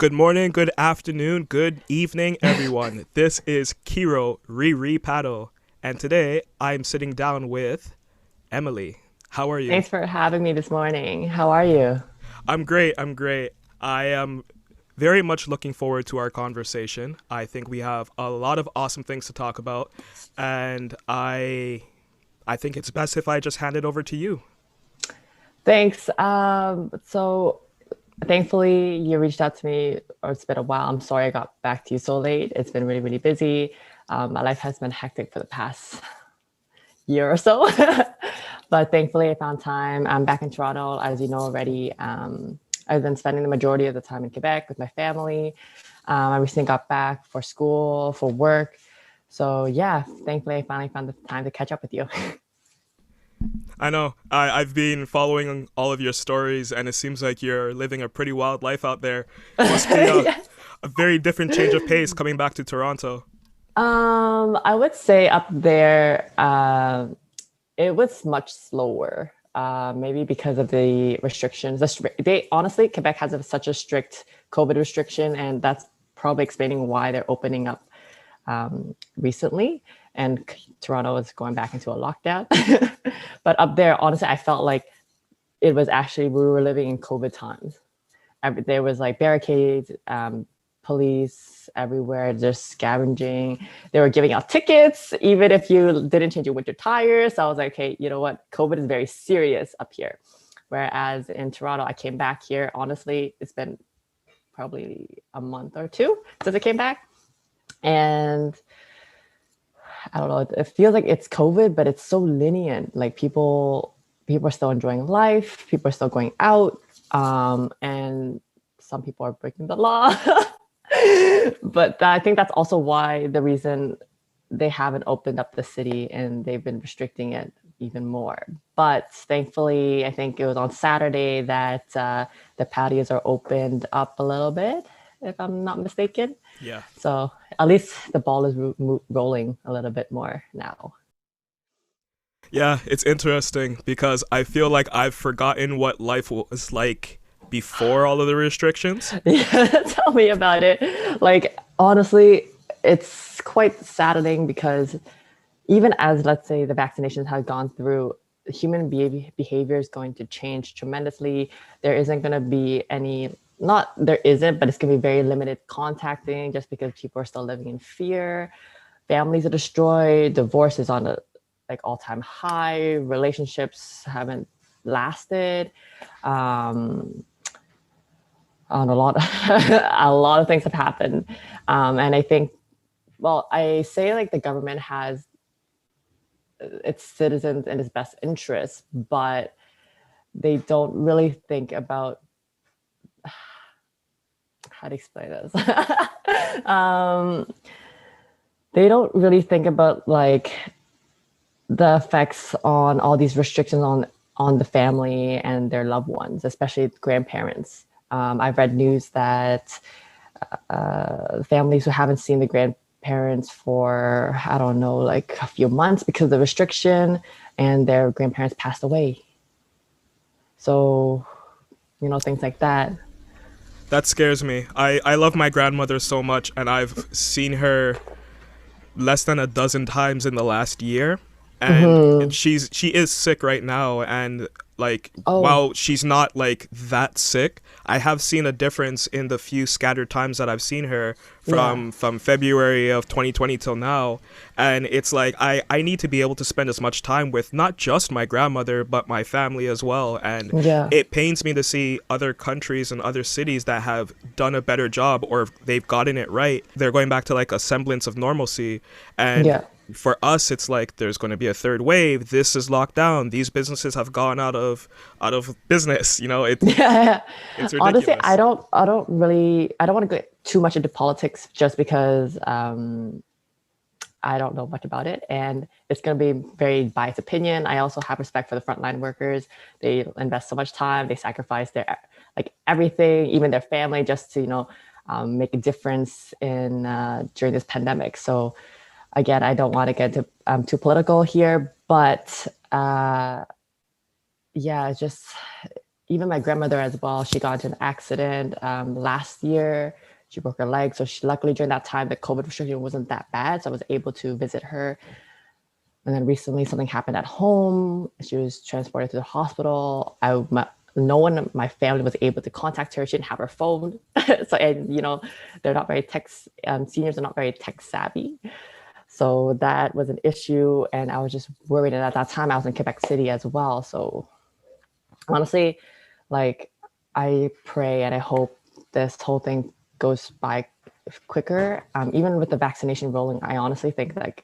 Good morning, good afternoon, good evening, everyone. This is Kero Paddle, and today I'm sitting down with Emily. How are you? Thanks for having me this morning. How are you? I'm great. I'm great. I am very much looking forward to our conversation. I think we have a lot of awesome things to talk about, and I think it's best if I just hand it over to you. Thanks. So thankfully you reached out to me, or it's been a while. I'm sorry I got back to you so late. It's been really, really busy. My life has been hectic for the past year or so. But thankfully I found time. I'm back in Toronto, as you know already. I've been spending the majority of the time in Quebec with my family. I recently got back for school, for work. So yeah, thankfully I finally found the time to catch up with you. I know. I've been following all of your stories, and it seems like you're living a pretty wild life out there. It must be Yes. a very different change of pace coming back to Toronto. I would say up there, it was much slower. Maybe because of the restrictions. They honestly, Quebec has such a strict COVID restriction, and that's probably explaining why they're opening up recently. And Toronto is going back into a lockdown. But up there, honestly, I felt like it was actually we were living in COVID times. There was like barricades, police everywhere, just scavenging. They were giving out tickets, even if you didn't change your winter tires. So I was like, okay, you know what? COVID is very serious up here. Whereas in Toronto, I came back here. Honestly, it's been probably a month or two since I came back. And I don't know, it feels like it's COVID, but it's so lenient. Like people are still enjoying life, people are still going out, and some people are breaking the law. But I think that's also why the reason they haven't opened up the city and they've been restricting it even more. But thankfully, I think it was on Saturday that the patios are opened up a little bit, if I'm not mistaken. Yeah. So at least the ball is rolling a little bit more now. Yeah, it's interesting because I feel like I've forgotten what life was like before all of the restrictions. Yeah, tell me about it. Like, honestly, it's quite saddening because even as, let's say, the vaccinations have gone through, human behavior is going to change tremendously. There isn't going to be any, not there isn't, but it's going to be very limited contacting just because people are still living in fear. Families are destroyed. Divorce is on a like all-time high. Relationships haven't lasted. Um, on a lot, a lot of things have happened, and I think, well, I say like the government has its citizens in its best interest, but they don't really think about how to explain this. um, they don't really think about like the effects on all these restrictions on the family and their loved ones, especially grandparents. I've read news that families who haven't seen the grandparents for I don't know, like a few months because of the restriction, and their grandparents passed away. So things like that. That scares me. I love my grandmother so much, and I've seen her less than a dozen times in the last year, and Hmm. she is sick right now, and like Oh, while she's not like that sick, I have seen a difference in the few scattered times that I've seen her yeah, from February of 2020 till now. And it's like I need to be able to spend as much time with not just my grandmother but my family as well. And yeah, it pains me to see other countries and other cities that have done a better job, or they've gotten it right, they're going back to like a semblance of normalcy. And yeah. for us, it's like there's going to be a third wave, this is locked down, these businesses have gone out of business, Yeah. it's Honestly, ridiculous. I don't want to go too much into politics just because I don't know much about it, and it's going to be very biased opinion. I also have respect for the frontline workers. They invest so much time, they sacrifice their like everything, even their family, just to make a difference in during this pandemic. So again, I don't want to get too political here, but yeah, it's just even my grandmother as well, she got into an accident last year. She broke her leg. So she, luckily during that time, the COVID restriction wasn't that bad. So I was able to visit her. And then recently something happened at home. She was transported to the hospital. No one in my family was able to contact her. She didn't have her phone. So, and they're not very seniors are not very tech savvy. So that was an issue. And I was just worried. And at that time I was in Quebec City as well. So honestly, like I pray and I hope this whole thing goes by quicker. Even with the vaccination rolling, I honestly think like,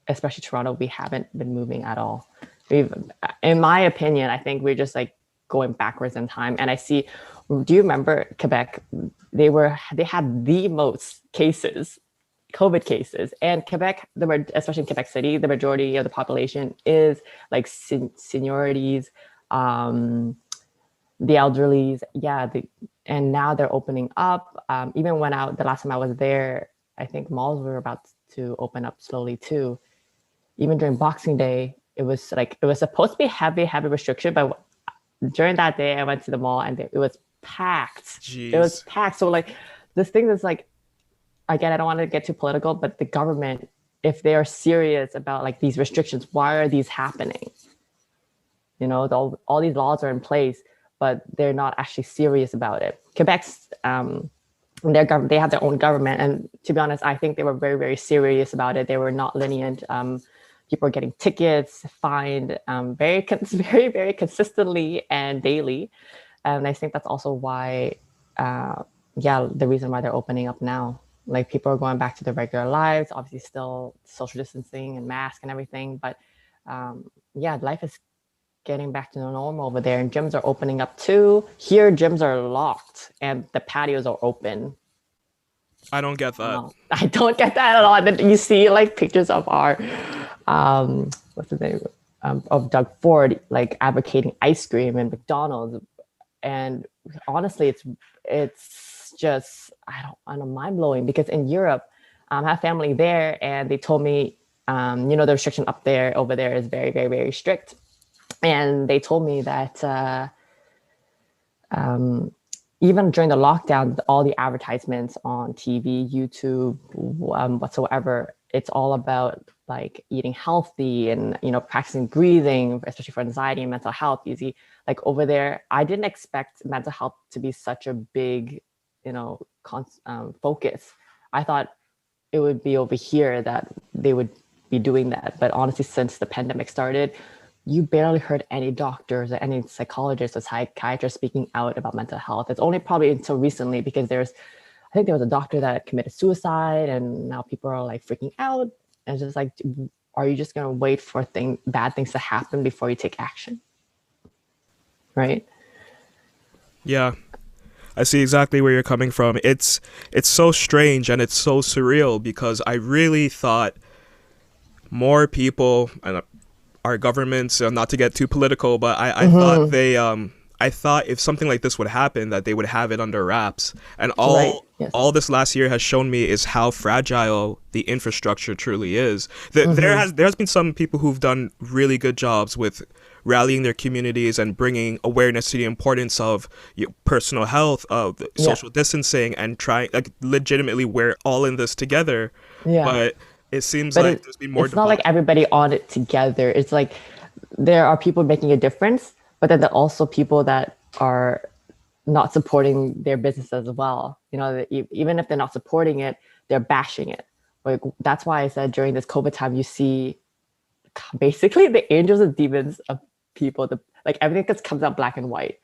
especially Toronto, we haven't been moving at all. We've, in my opinion, I think we're just like going backwards in time. And I see, do you remember Quebec? They had the most cases, COVID cases, and Quebec, especially in Quebec City, the majority of the population is like seniorities, the elderlies, and now they're opening up. Even when the last time I was there, I think malls were about to open up slowly too. Even during Boxing Day, it was supposed to be heavy restriction, but during that day, I went to the mall and it was packed. It was Jeez. packed. So like, this thing is like, again, I don't want to get too political, but the government, if they are serious about like these restrictions, why are these happening? All these laws are in place, but they're not actually serious about it. Quebec's they have their own government, and to be honest, I think they were very, very serious about it. They were not lenient. People are getting tickets, fined, very, very consistently and daily, and I think that's also why, the reason why they're opening up now. Like people are going back to their regular lives, obviously still social distancing and mask and everything, but life is getting back to normal over there, and gyms are opening up too. Here, gyms are locked and the patios are open. I don't get that. I don't get that at all. And then you see like pictures of our, what's his name, of Doug Ford, like advocating ice cream and McDonald's. And honestly, it's just, I don't mind blowing, because in Europe, I have family there and they told me, the restriction over there is very, very, very strict. And they told me that even during the lockdown, all the advertisements on TV, YouTube, whatsoever, it's all about like eating healthy and practicing breathing, especially for anxiety and mental health. You see, like over there, I didn't expect mental health to be such a big, focus. I thought it would be over here that they would be doing that, but honestly, since the pandemic started, you barely heard any doctors or any psychologists or psychiatrists speaking out about mental health. It's only probably until recently, because I think there was a doctor that committed suicide, and now people are like freaking out. And it's just like, are you just going to wait for bad things to happen before you take action? Right? Yeah. I see exactly where you're coming from. It's so strange and it's so surreal, because I really thought more people, and our governments, not to get too political, but I thought I thought if something like this would happen, that they would have it under wraps. And Right. Yes. all this last year has shown me is how fragile the infrastructure truly is. There has been some people who've done really good jobs with rallying their communities and bringing awareness to the importance of personal health, of social distancing, and trying, like, legitimately we're all in this together. Yeah. But it seems But like there's been more it's not like divide. everybody on it together. It's like there are people making a difference, but then there are also people that are not supporting their business as well. Even if they're not supporting it, they're bashing it. Like that's why I said during this COVID time, you see basically the angels and demons of people. Like everything just comes out black and white.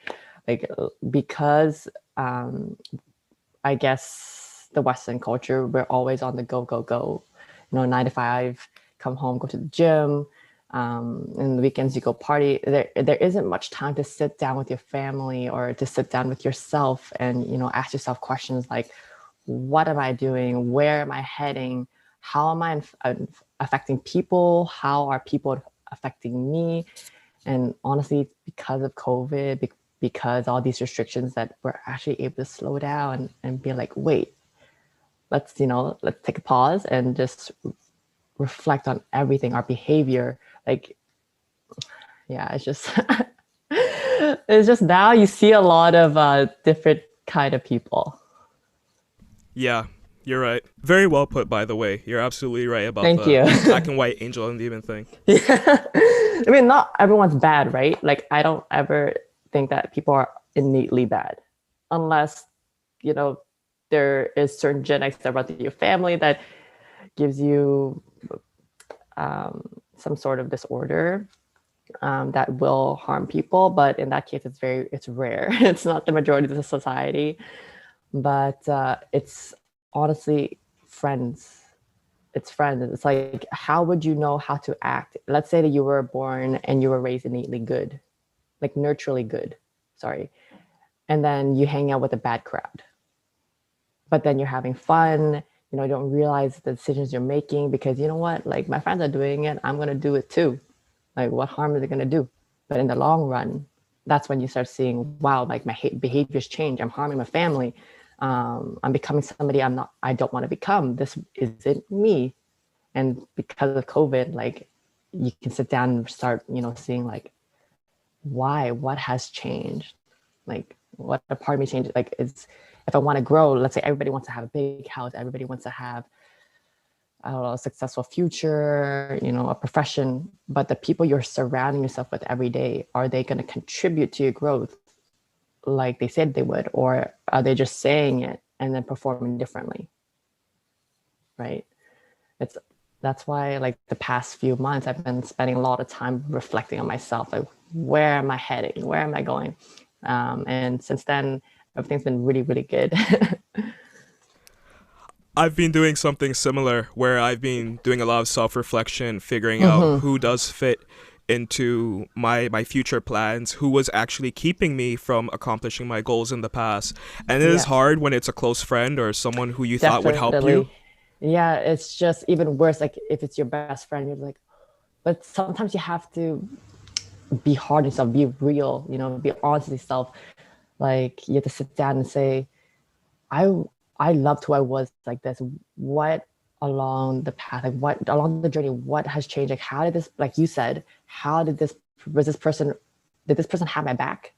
Like because I guess the Western culture, we're always on the go, go, go. 9 to 5, come home, go to the gym. In the weekends, you go party. There isn't much time to sit down with your family or to sit down with yourself and, ask yourself questions like, what am I doing? Where am I heading? How am I affecting people? How are people affecting me? And honestly, because of COVID, because all these restrictions, that we're actually able to slow down and be like, wait, let's take a pause and just reflect on everything, our behavior. Like, yeah, it's just It's just now you see a lot of different kind of people. Yeah, you're right. Very well put, by the way. You're absolutely right about Thank the you. black and white angel and demon thing. Yeah. I mean, not everyone's bad, right? Like, I don't ever think that people are innately bad, unless you know there is certain genetics that run through your family that gives you some sort of disorder that will harm people. But in that case, it's rare. It's not the majority of the society, but it's honestly friends. It's friends. It's like, how would you know how to act? Let's say that you were born and you were raised innately good, like nurturally good, sorry. And then you hang out with a bad crowd. But then you're having fun, you don't realize the decisions you're making because you know what? Like my friends are doing it, I'm gonna do it too. Like what harm is it gonna do? But in the long run, that's when you start seeing, wow, like my behaviors change. I'm harming my family. I'm becoming somebody I don't want to become. This isn't me. And because of COVID, like you can sit down and start, seeing like why, what has changed, like what a part of me changed. Like it's if I want to grow, let's say everybody wants to have a big house, everybody wants to have, I don't know, a successful future, a profession, but the people you're surrounding yourself with every day, are they going to contribute to your growth like they said they would, or are they just saying it and then performing differently? Right. It's That's why like the past few months I've been spending a lot of time reflecting on myself, like where am I heading, where am I going? And since then everything's been really, really good. I've been doing something similar where I've been doing a lot of self reflection, figuring out who does fit into my future plans, who was actually keeping me from accomplishing my goals in the past. And it is Yeah, hard when it's a close friend or someone who you thought would help you. definitely. Yeah, it's just even worse like if it's your best friend, you're like, but sometimes you have to be hard on yourself, be real, be honest with yourself. Like you have to sit down and say, I I loved who I was like this. What along the path, like what along the journey, what has changed? Like how did this, like you said, how did this was this person did this person have my back?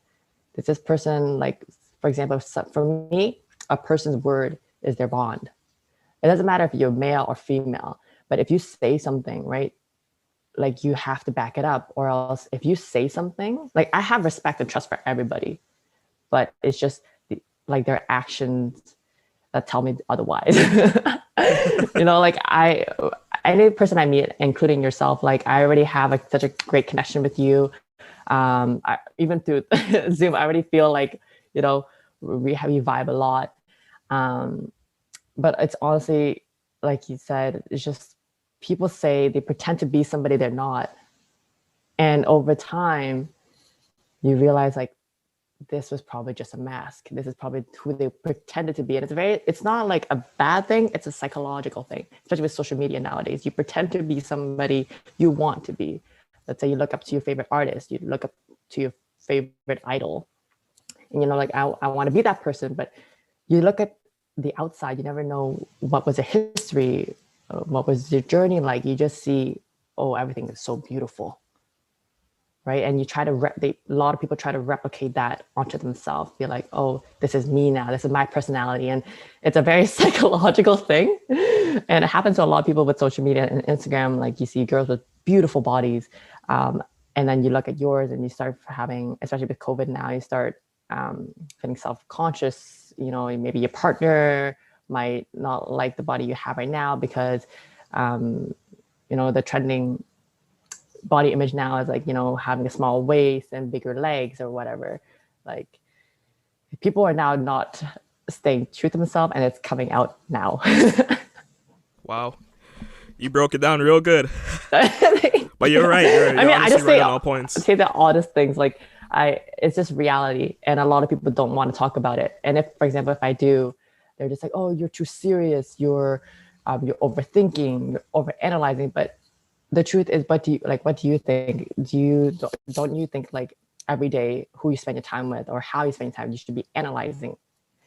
Did this person, like, for example, for me, a person's word is their bond. It doesn't matter if you're male or female, but if you say something, right, like you have to back it up, or else if you say something, like I have respect and trust for everybody, but it's just like their actions that tell me otherwise. Like any person I meet, including yourself, like I already have like such a great connection with you. Even through Zoom, I already feel like, we vibe a lot. Um, but it's honestly, like you said, it's just people say they pretend to be somebody they're not. And over time, you realize like this was probably just a mask. This is probably who they pretended to be. And it's not like a bad thing, it's a psychological thing, especially with social media nowadays. You pretend to be somebody you want to be. Let's say you look up to your favorite artist, you look up to your favorite idol, and like, I want to be that person. But you look at the outside, you never know what was the history, what was your journey like. You just see, oh, everything is so beautiful, right? And you try to a lot of people try to replicate that onto themselves, be like, oh, this is me now, this is my personality. And it's a very psychological thing, and it happens to a lot of people with social media and Instagram. Like you see girls with beautiful bodies, and then you look at yours and you start having, especially with COVID now, you start feeling self-conscious. Maybe your partner might not like the body you have right now because the trending body image now is like, having a small waist and bigger legs or whatever. Like people are now not staying true to themselves, and it's coming out now. Wow. You broke it down real good. But you're right. I You're mean, I honestly just right on all points. say the oddest things. Like it's just reality, and a lot of people don't want to talk about it. And if, for example, if I do, they're just like, "Oh, you're too serious. You're overthinking. You're overanalyzing." But the truth is, what do you think? Don't you think like every day who you spend your time with or how you spend your time, you should be analyzing?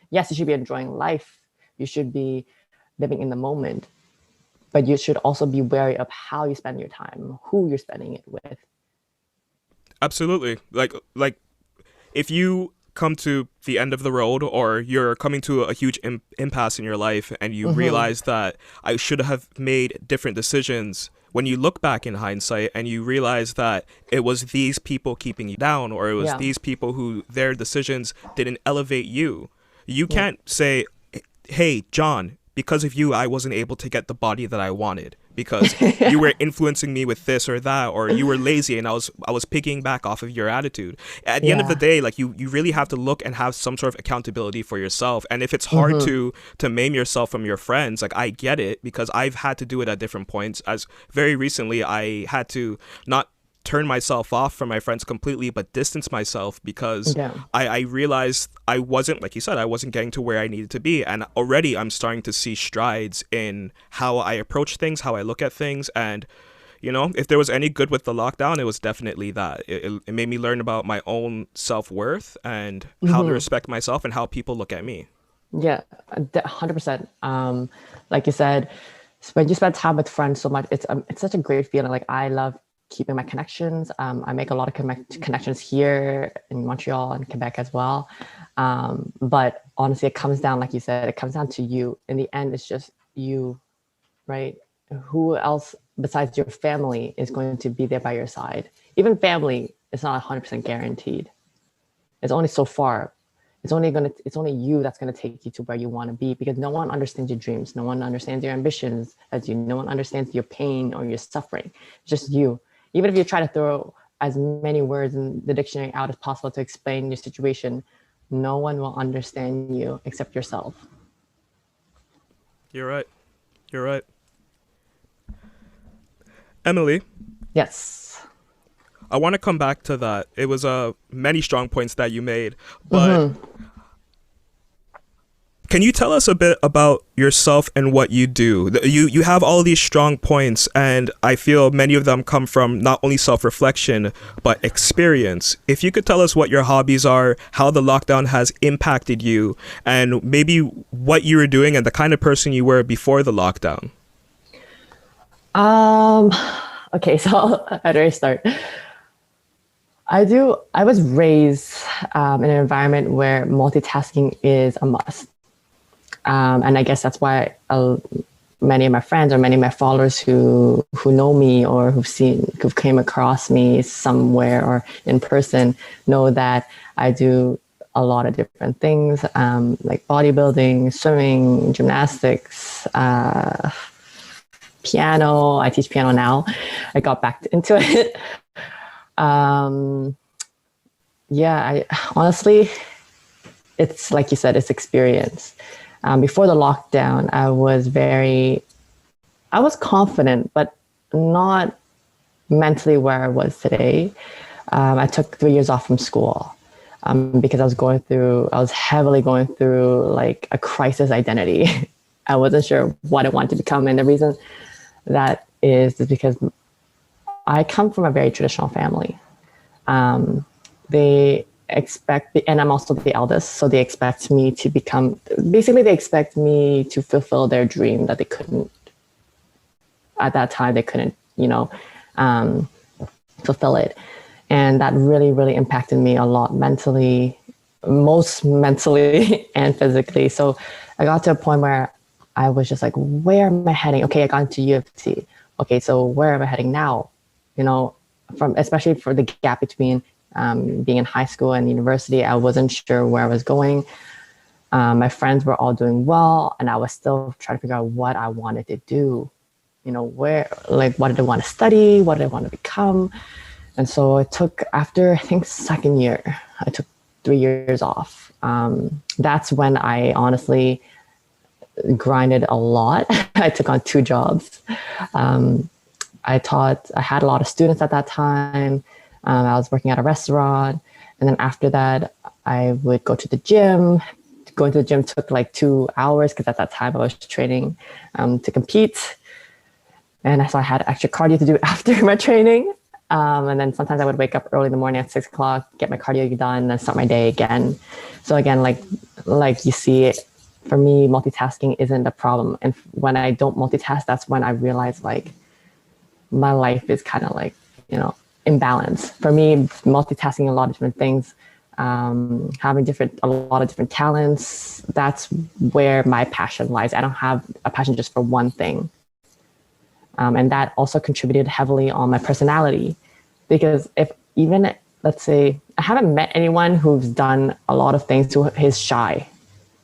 Yes, you should be enjoying life. You should be living in the moment, but you should also be wary of how you spend your time, who you're spending it with. Absolutely. Like if you come to the end of the road, or you're coming to a huge impasse in your life, and you Mm-hmm. realize that I should have made different decisions, when you look back in hindsight and you realize that it was these people keeping you down, or it was Yeah. these people who their decisions didn't elevate you, you Yeah. can't say, hey, John, because of you, I wasn't able to get the body that I wanted because you were influencing me with this or that, or you were lazy and I was picking back off of your attitude. At the end of the Yeah. day, like you really have to look and have some sort of accountability for yourself. And if it's hard Mm-hmm. to maim yourself from your friends, like I get it because I've had to do it at different points. As very recently, I had to not turn myself off from my friends completely, but distance myself because Yeah. I realized I wasn't, like you said, I wasn't getting to where I needed to be. And already I'm starting to see strides in how I approach things, how I look at things. And, if there was any good with the lockdown, it was definitely that. It made me learn about my own self worth and how to Mm-hmm. respect myself and how people look at me. Yeah, 100%. Like you said, when you spend time with friends so much, it's such a great feeling. Like I love keeping my connections. I make a lot of connections here in Montreal and Quebec as well. But honestly, it comes down, like you said, it comes down to you. In the end, it's just you, right? Who else besides your family is going to be there by your side? Even family is not 100% guaranteed. It's only so far. It's only you that's gonna take you to where you want to be, because no one understands your dreams, no one understands your ambitions as you, no one understands your pain or your suffering. It's just you. Even if you try to throw as many words in the dictionary out as possible to explain your situation, no one will understand you except yourself. You're right. You're right. Emily, Yes. I want to come back to that. It was many strong points that you made, but Mm-hmm. can you tell us a bit about yourself and what you do? You have all these strong points, and I feel many of them come from not only self-reflection but experience. If you could tell us what your hobbies are, how the lockdown has impacted you, and maybe what you were doing and the kind of person you were before the lockdown. um okay, so how do I start? I was raised in an environment where multitasking is a must. And I guess that's why many of my friends or many of my followers who know me or who've came across me somewhere or in person know that I do a lot of different things, like bodybuilding, swimming, gymnastics, piano. I teach piano now. I got back into it. Um, yeah, I honestly, it's like you said, it's experience. Before the lockdown, I was confident, but not mentally where I was today. I took 3 years off from school because I was heavily going through like a crisis identity. I wasn't sure what I wanted to become. And the reason that is because I come from a very traditional family. They expect, and I'm also the eldest, so they expect me to become, basically they expect me to fulfill their dream that they couldn't, at that time they couldn't, um, fulfill it. And that really, really impacted me a lot mentally, most mentally and physically. So I got to a point where I was just like, where am I heading? Okay, I got into U of T. Okay, so where am I heading now? You know, from especially for the gap between being in high school and university, I wasn't sure where I was going. My friends were all doing well, and I was still trying to figure out what I wanted to do. What did I want to study? What did I want to become? And so I took, after I think second year, I took 3 years off. That's when I honestly grinded a lot. I took on 2 jobs. Um, I had a lot of students at that time. I was working at a restaurant. And then after that, I would go to the gym. Going to the gym took like 2 hours because at that time I was training to compete. And so I had extra cardio to do after my training. And then sometimes I would wake up early in the morning at 6 o'clock, get my cardio done, and then start my day again. So again, like you see, for me, multitasking isn't a problem. And when I don't multitask, that's when I realize like my life is kind of like, imbalance. For me, multitasking a lot of different things having a lot of different talents. That's where my passion lies. I don't have a passion just for one thing. And that also contributed heavily on my personality, because if even, let's say, I haven't met anyone who's done a lot of things who is shy,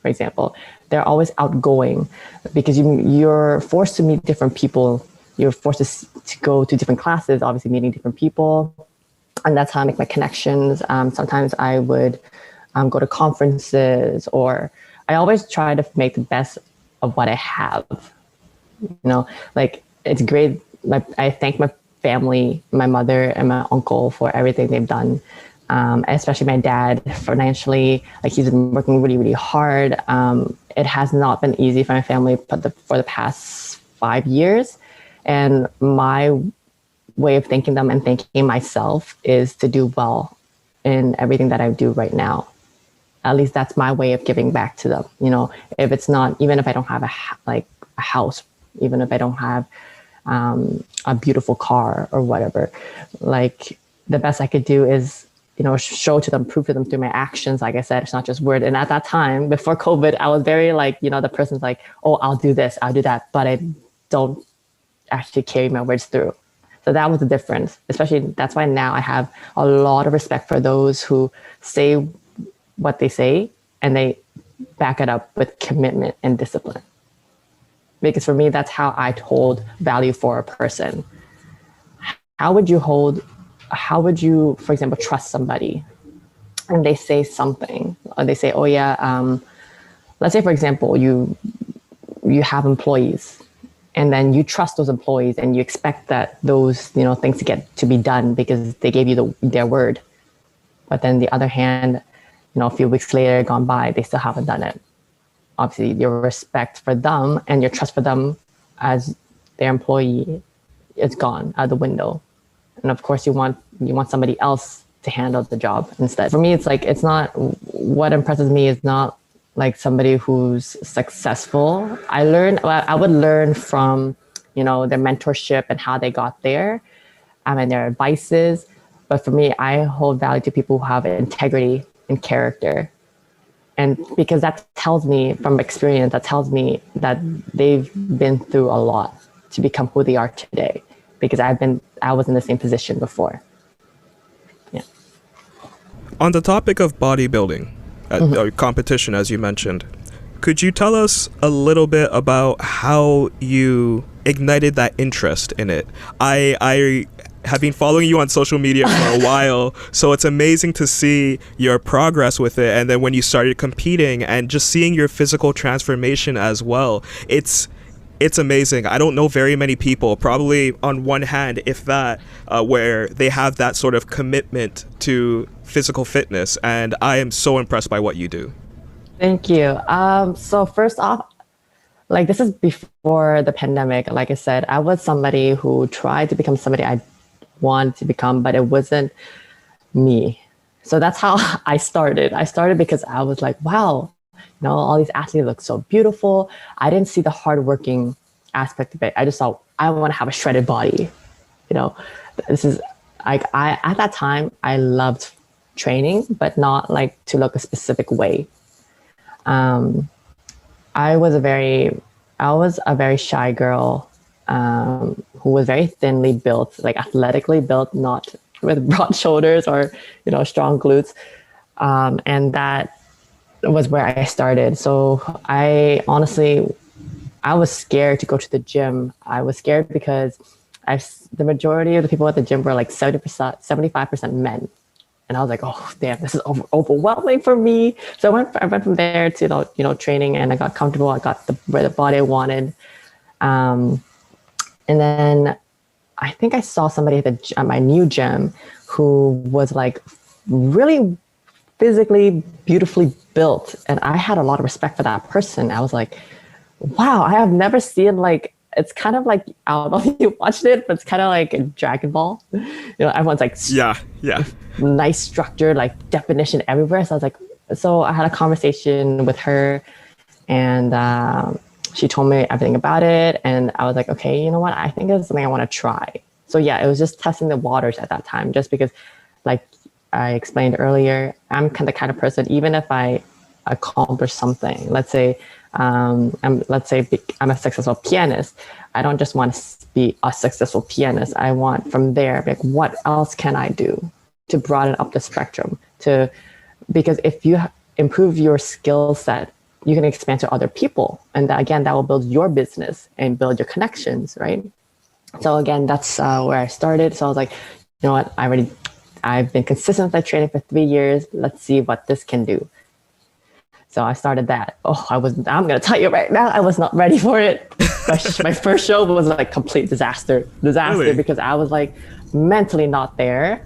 for example. They're always outgoing because you're forced to meet different people. You're forced to go to different classes, obviously meeting different people. And that's how I make my connections. Sometimes I would go to conferences, or I always try to make the best of what I have. Like, it's great. I thank my family, my mother and my uncle, for everything they've done. Especially my dad financially. Like, he's been working really, really hard. It has not been easy for my family for the past 5 years. And my way of thanking them and thanking myself is to do well in everything that I do right now. At least that's my way of giving back to them. If it's not, even if I don't have a house, even if I don't have a beautiful car or whatever, like, the best I could do is, show to them, prove to them through my actions. Like I said, it's not just word. And at that time, before COVID, I was very the person's like, oh, I'll do this, I'll do that, but I don't actually carry my words through. So that was the difference. Especially, that's why now I have a lot of respect for those who say what they say and they back it up with commitment and discipline. Because for me, that's how I hold value for a person. How would you, for example, trust somebody and they say something, or they say, oh yeah, let's say, for example, you have employees, and then you trust those employees and you expect that those, things to be done because they gave you their word. But then the other hand, a few weeks later gone by, they still haven't done it. Obviously, your respect for them and your trust for them as their employee is gone out the window. And of course, you want somebody else to handle the job instead. For me, it's not, what impresses me is not like somebody who's successful. I would learn from, their mentorship and how they got there, and their advices. But for me, I hold value to people who have integrity and character. And because that tells me from experience, that tells me that they've been through a lot to become who they are today. Because I was in the same position before. Yeah. On the topic of bodybuilding, competition, as you mentioned, could you tell us a little bit about how you ignited that interest in it? I have been following you on social media for a while, so it's amazing to see your progress with it. And then when you started competing and just seeing your physical transformation as well, it's amazing. I don't know very many people, probably on one hand, if that, where they have that sort of commitment to physical fitness. And I am so impressed by what you do. Thank you. So first off, this is before the pandemic. Like I said, I was somebody who tried to become somebody I wanted to become, but it wasn't me. So that's how I started. I started because I was like, wow, all these athletes look so beautiful. I didn't see the hardworking aspect of it. I just thought, I want to have a shredded body. This is at that time, I loved training, but not to look a specific way. I was a very shy girl, who was very thinly built, athletically built, not with broad shoulders or, strong glutes. And that was where I started. So I was scared to go to the gym. I was scared because the majority of the people at the gym were 70%, 75% men. And I was like, oh, damn, this is overwhelming for me. So I went from there to, training, and I got comfortable. I got the body I wanted. And then I think I saw somebody at my new gym who was really physically beautifully built. And I had a lot of respect for that person. I was like, wow, I have never seen it's kind of I don't know if you watched it, but it's kind of like a Dragon Ball. Everyone's yeah. Nice structure, definition everywhere. So I had a conversation with her, and she told me everything about it. And I was like, okay, you know what? I think it's something I want to try. So yeah, it was just testing the waters at that time, just because I explained earlier, I'm kind of person, even if I accomplish something, let's say I'm a successful pianist. I don't just want to be a successful pianist. I want from there, like, what else can I do to broaden up the spectrum? Because if you improve your skill set, you can expand to other people, and again, that will build your business and build your connections, right? So again, that's where I started. So I was like, you know what, I've been consistently training for 3 years. Let's see what this can do. So I started that. I'm going to tell you right now, I was not ready for it. My first show was like complete disaster Really? because I was like mentally not there.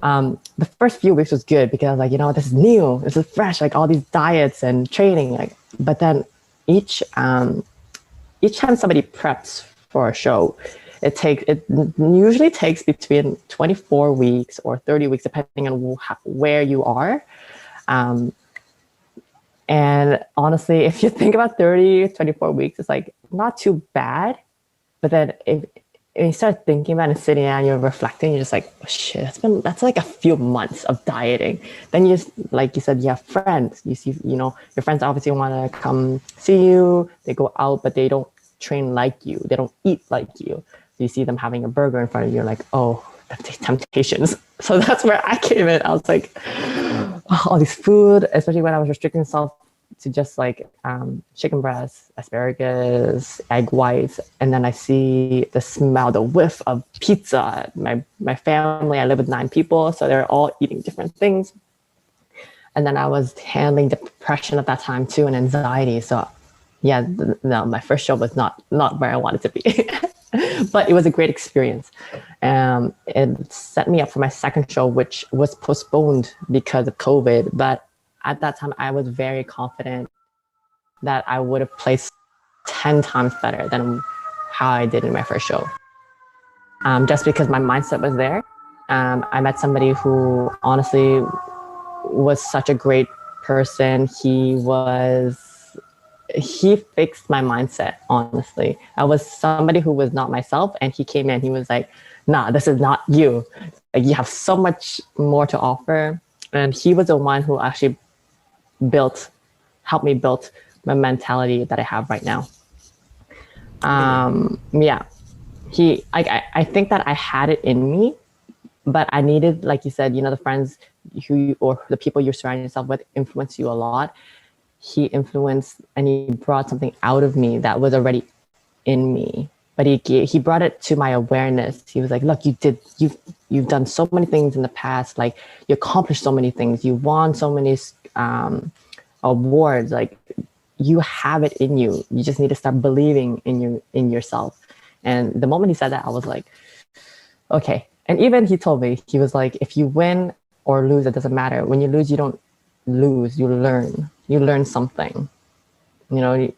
The first few weeks was good because I was like, you know, this is new, this is fresh, like all these diets and training. Like, but then each time somebody preps for a show, it usually takes between 24 weeks or 30 weeks, depending on where you are. And honestly, if you think about 30, 24 weeks, it's like not too bad. But then if you start thinking about it and sitting down, you're reflecting, you're just like, oh, shit, that's like a few months of dieting. Then like you said, you have friends. You see, you know, your friends obviously want to come see you. They go out, but they don't train like you. They don't eat like you. So you see them having a burger in front of you. You're like, oh, temptations. So that's where I came in. I was like, oh, all this food, especially when I was restricting myself to just like chicken breast, asparagus, egg whites, and then I see the smell, the whiff of pizza. My family, I live with 9 people, so they're all eating different things. And then I was handling depression at that time too, and anxiety. So yeah, no, my first show was not where I wanted to be. But it was a great experience. It set me up for my second show, which was postponed because of COVID. But at that time, I was very confident that I would have placed 10 times better than how I did in my first show. Just because my mindset was there. I met somebody who honestly was such a great person. He fixed my mindset, honestly. I was somebody who was not myself, and he came in, he was like, nah, this is not you. Like, you have so much more to offer. And he was the one who actually helped me build my mentality that I have right now. Yeah. I think that I had it in me, but I needed, like you said, you know, the friends or the people you're surrounding yourself with influence you a lot. He influenced and he brought something out of me that was already in me, but he brought it to my awareness. He was like, look, you've done so many things in the past, like you accomplished so many things, you won so many awards, like you have it in you, you just need to start believing in yourself. And the moment he said that, I was like, okay. And even he told me, he was like, if you win or lose, it doesn't matter. When you lose, you don't lose, you learn something, you know.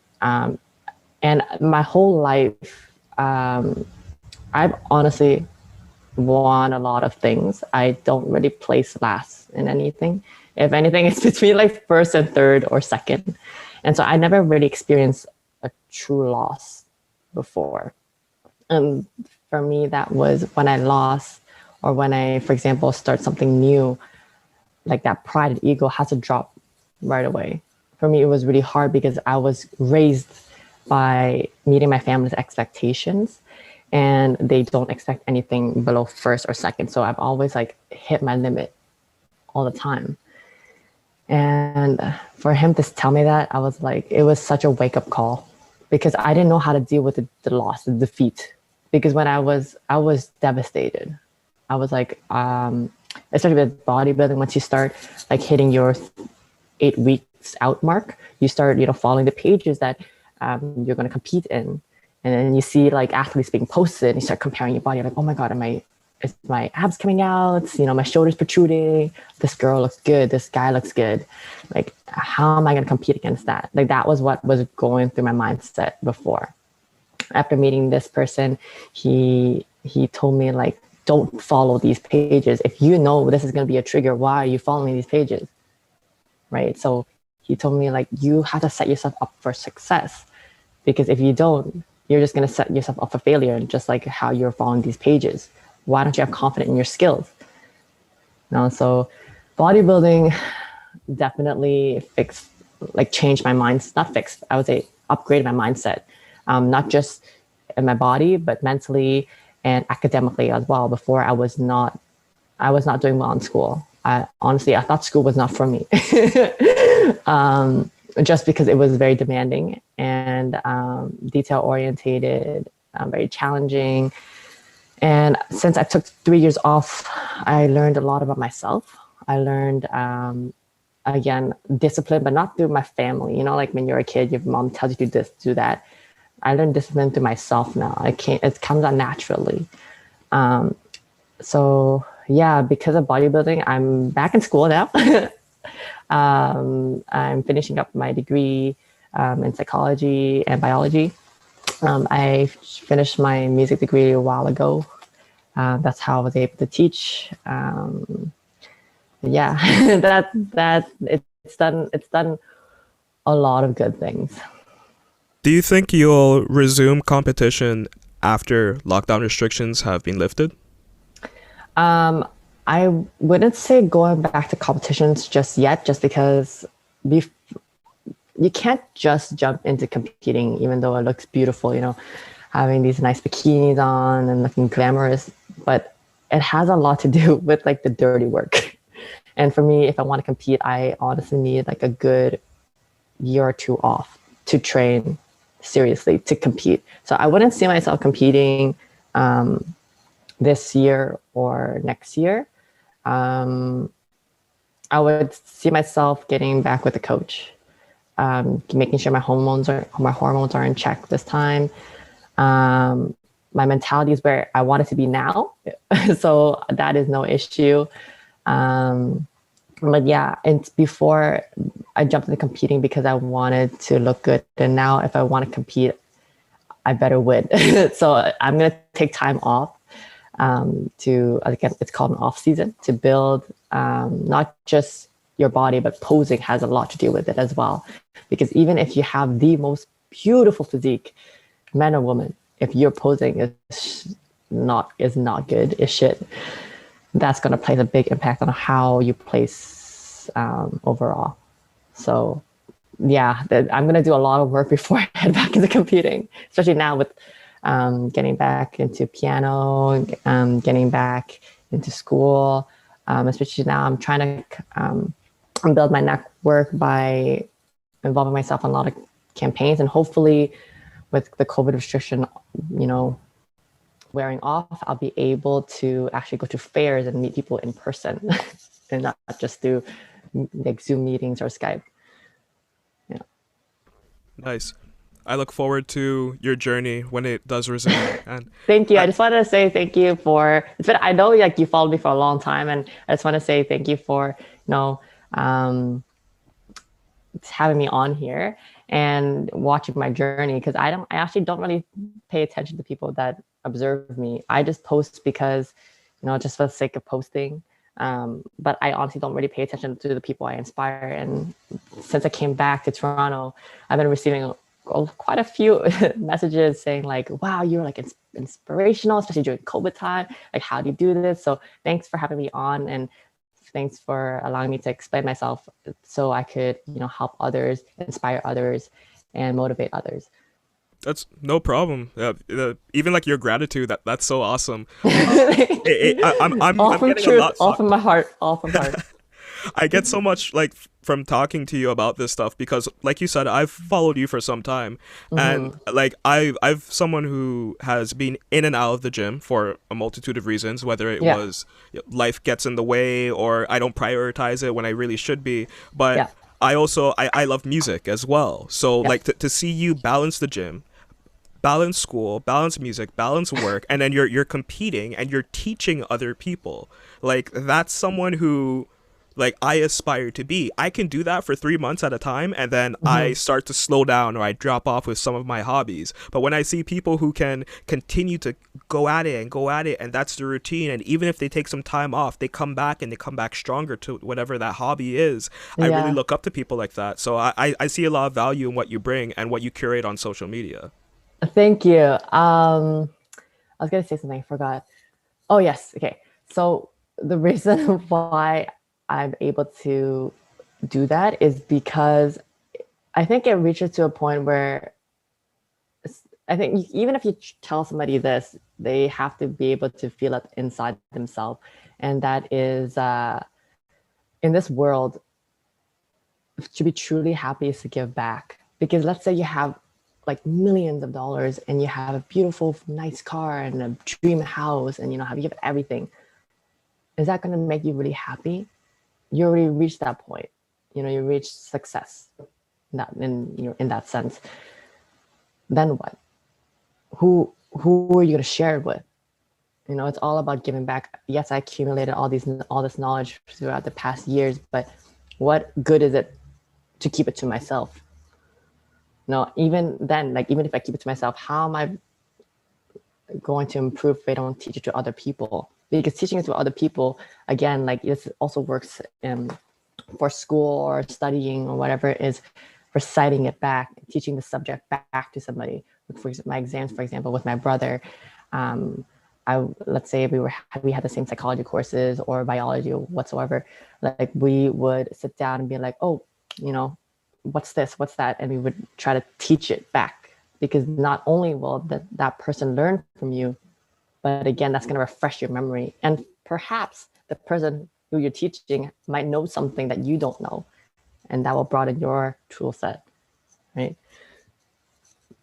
And my whole life, I've honestly won a lot of things. I don't really place last in anything. If anything, it's between like first and third or second. And so I never really experienced a true loss before. And for me, that was when I lost, or when I, for example, start something new, like that pride and ego has to drop right away. For me, it was really hard because I was raised by meeting my family's expectations, and they don't expect anything below first or second. So I've always like hit my limit all the time. And for him to tell me that, I was like, it was such a wake up call, because I didn't know how to deal with the loss, the defeat. Because when I was devastated. I was like, especially with bodybuilding, once you start like hitting your 8 weeks out mark, you start, you know, following the pages that you're going to compete in. And then you see like athletes being posted, and you start comparing your body. You're like, oh my God, is my abs coming out? You know, my shoulders protruding. This girl looks good. This guy looks good. Like, how am I going to compete against that? Like, that was what was going through my mindset before. After meeting this person, he told me, like, don't follow these pages. If you know this is going to be a trigger, why are you following these pages? Right? So he told me, like, you have to set yourself up for success, because if you don't, you're just going to set yourself up for failure, just like how you're following these pages. Why don't you have confidence in your skills? So bodybuilding definitely fixed, like changed my mind. Not fixed, I would say upgraded my mindset, not just in my body, but mentally and academically as well. Before I was not doing well in school. I thought school was not for me, just because it was very demanding and detail orientated, very challenging. And since I took 3 years off, I learned a lot about myself. I learned, again, discipline, but not through my family. You know, like when you're a kid, your mom tells you to do this, do that. I learned discipline through myself now. It comes out naturally. So yeah, because of bodybuilding, I'm back in school now. I'm finishing up my degree in psychology and biology. I finished my music degree a while ago. That's how I was able to teach. Yeah, it's done a lot of good things. Do you think you'll resume competition after lockdown restrictions have been lifted? Um, I wouldn't say going back to competitions just yet, just because bef- you can't just jump into competing, even though it looks beautiful, having these nice bikinis on and looking glamorous. But it has a lot to do with like the dirty work. And for me, if I want to compete, I honestly need like a good year or two off to train seriously to compete. So I wouldn't see myself competing this year or next year. Um, I would see myself getting back with the coach, making sure my hormones are in check this time. Um, my mentality is where I want it to be now, so that is no issue. Um, but yeah, it's before I jumped into competing because I wanted to look good, and now if I want to compete, I better win. So I'm gonna take time off to, again, it's called an off season, to build not just your body, but posing has a lot to do with it as well. Because even if you have the most beautiful physique, man or woman, if your posing is not good, is shit, that's going to play a big impact on how you place overall. So yeah, I'm going to do a lot of work before I head back into competing, especially now with getting back into piano, getting back into school. Especially now, I'm trying to build my network by involving myself in a lot of campaigns, and hopefully, with the COVID restriction, you know, wearing off, I'll be able to actually go to fairs and meet people in person, and not just do like Zoom meetings or Skype. Yeah. Nice. I look forward to your journey when it does resume. And Thank you. I, I just wanted to say thank you for it's been I know like you followed me for a long time, and I just want to say thank you for, um having me on here and watching my journey, because I actually don't really pay attention to people that observe me. I just post because, just for the sake of posting. But I honestly don't really pay attention to the people I inspire. And since I came back to Toronto, I've been receiving quite a few messages saying like, wow, you're like inspirational, especially during COVID time. Like, how do you do this? So thanks for having me on, and thanks for allowing me to explain myself so I could, help others, inspire others, and motivate others. that's no problem. Even like your gratitude, that's so awesome. All I'm from getting a truth, lot. all from my heart, all from heart. I get so much like from talking to you about this stuff because, like you said, I've followed you for some time, and Mm-hmm. like I've someone who has been in and out of the gym for a multitude of reasons, whether it Yeah, was life gets in the way or I don't prioritize it when I really should be. But yeah, I love music as well, so yeah, like to see you balance the gym, balance school, balance music, balance work, and then you're competing and you're teaching other people. Like that's someone who like I aspire to be. I can do that for 3 months at a time and then I mm-hmm. start to slow down or I drop off with some of my hobbies. But when I see people who can continue to go at it and go at it and that's the routine, and even if they take some time off, they come back and they come back stronger to whatever that hobby is. I really Yeah. look up to people like that. So I see a lot of value in what you bring and what you curate on social media. Thank you. I was gonna say something, I forgot. Oh yes, okay. So The reason why I'm able to do that is because I think it reaches to a point where I think even if you tell somebody this, they have to be able to feel it inside themselves. And that is in this world, to be truly happy is to give back. Because let's say you have like millions of dollars and you have a beautiful, nice car and a dream house and have you have everything. Is that going to make you really happy? You already reached that point. You reach success in that sense. Then what? Who are you going to share it with? It's all about giving back. Yes, I accumulated all this knowledge throughout the past years, but what good is it to keep it to myself? Even then, like even if I keep it to myself, how am I going to improve if I don't teach it to other people? Because teaching it to other people, again, like this also works for school or studying or whatever it is, reciting it back, teaching the subject back to somebody. For my exams, for example, with my brother, let's say we had the same psychology courses or biology or whatsoever. Like we would sit down and be like, oh, what's this, what's that, and we would try to teach it back, because not only will that person learn from you, but again, that's going to refresh your memory, and perhaps the person who you're teaching might know something that you don't know, and that will broaden your tool set, right?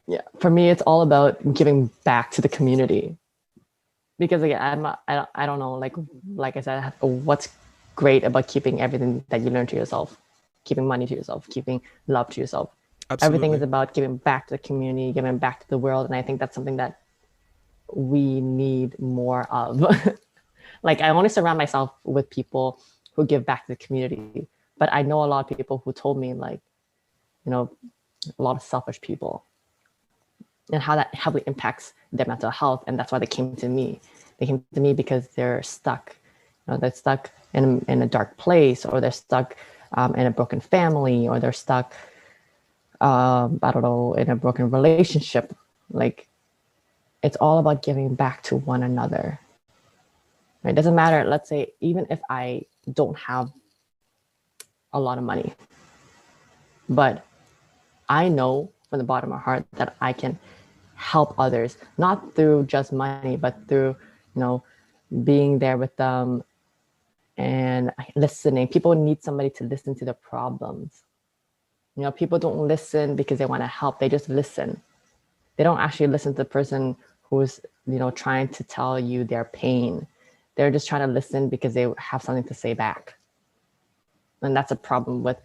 Yeah, for me, it's all about giving back to the community. Because again, I don't know, like I said, what's great about keeping everything that you learn to yourself, keeping money to yourself, keeping love to yourself. Absolutely. Everything is about giving back to the community, giving back to the world, and I think that's something that we need more of. Like I want to surround myself with people who give back to the community, but I know a lot of people who told me a lot of selfish people, and how that heavily impacts their mental health. And that's why they came to me. They came to me because they're stuck. They're stuck in a dark place, or they're stuck in a broken family, or they're stuck, I don't know, in a broken relationship. Like, it's all about giving back to one another. It doesn't matter. Let's say, even if I don't have a lot of money, but I know from the bottom of my heart that I can help others, not through just money, but through, being there with them and listening. People need somebody to listen to their problems. People don't listen because they want to help. They just listen. They don't actually listen to the person who's, trying to tell you their pain. They're just trying to listen because they have something to say back. And that's a problem with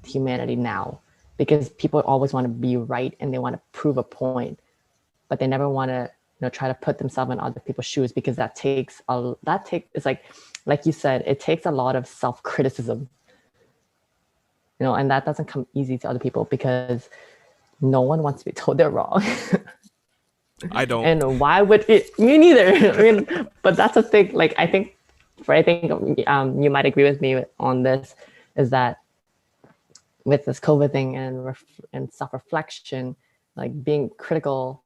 humanity now, because people always want to be right and they want to prove a point, but they never want to try to put themselves in other people's shoes, because it's like you said, it takes a lot of self-criticism, and that doesn't come easy to other people, because no one wants to be told they're wrong. I don't. And why would it? Me neither. I mean, but that's a thing. Like I think you might agree with me on this, is that with this COVID thing and self-reflection, like being critical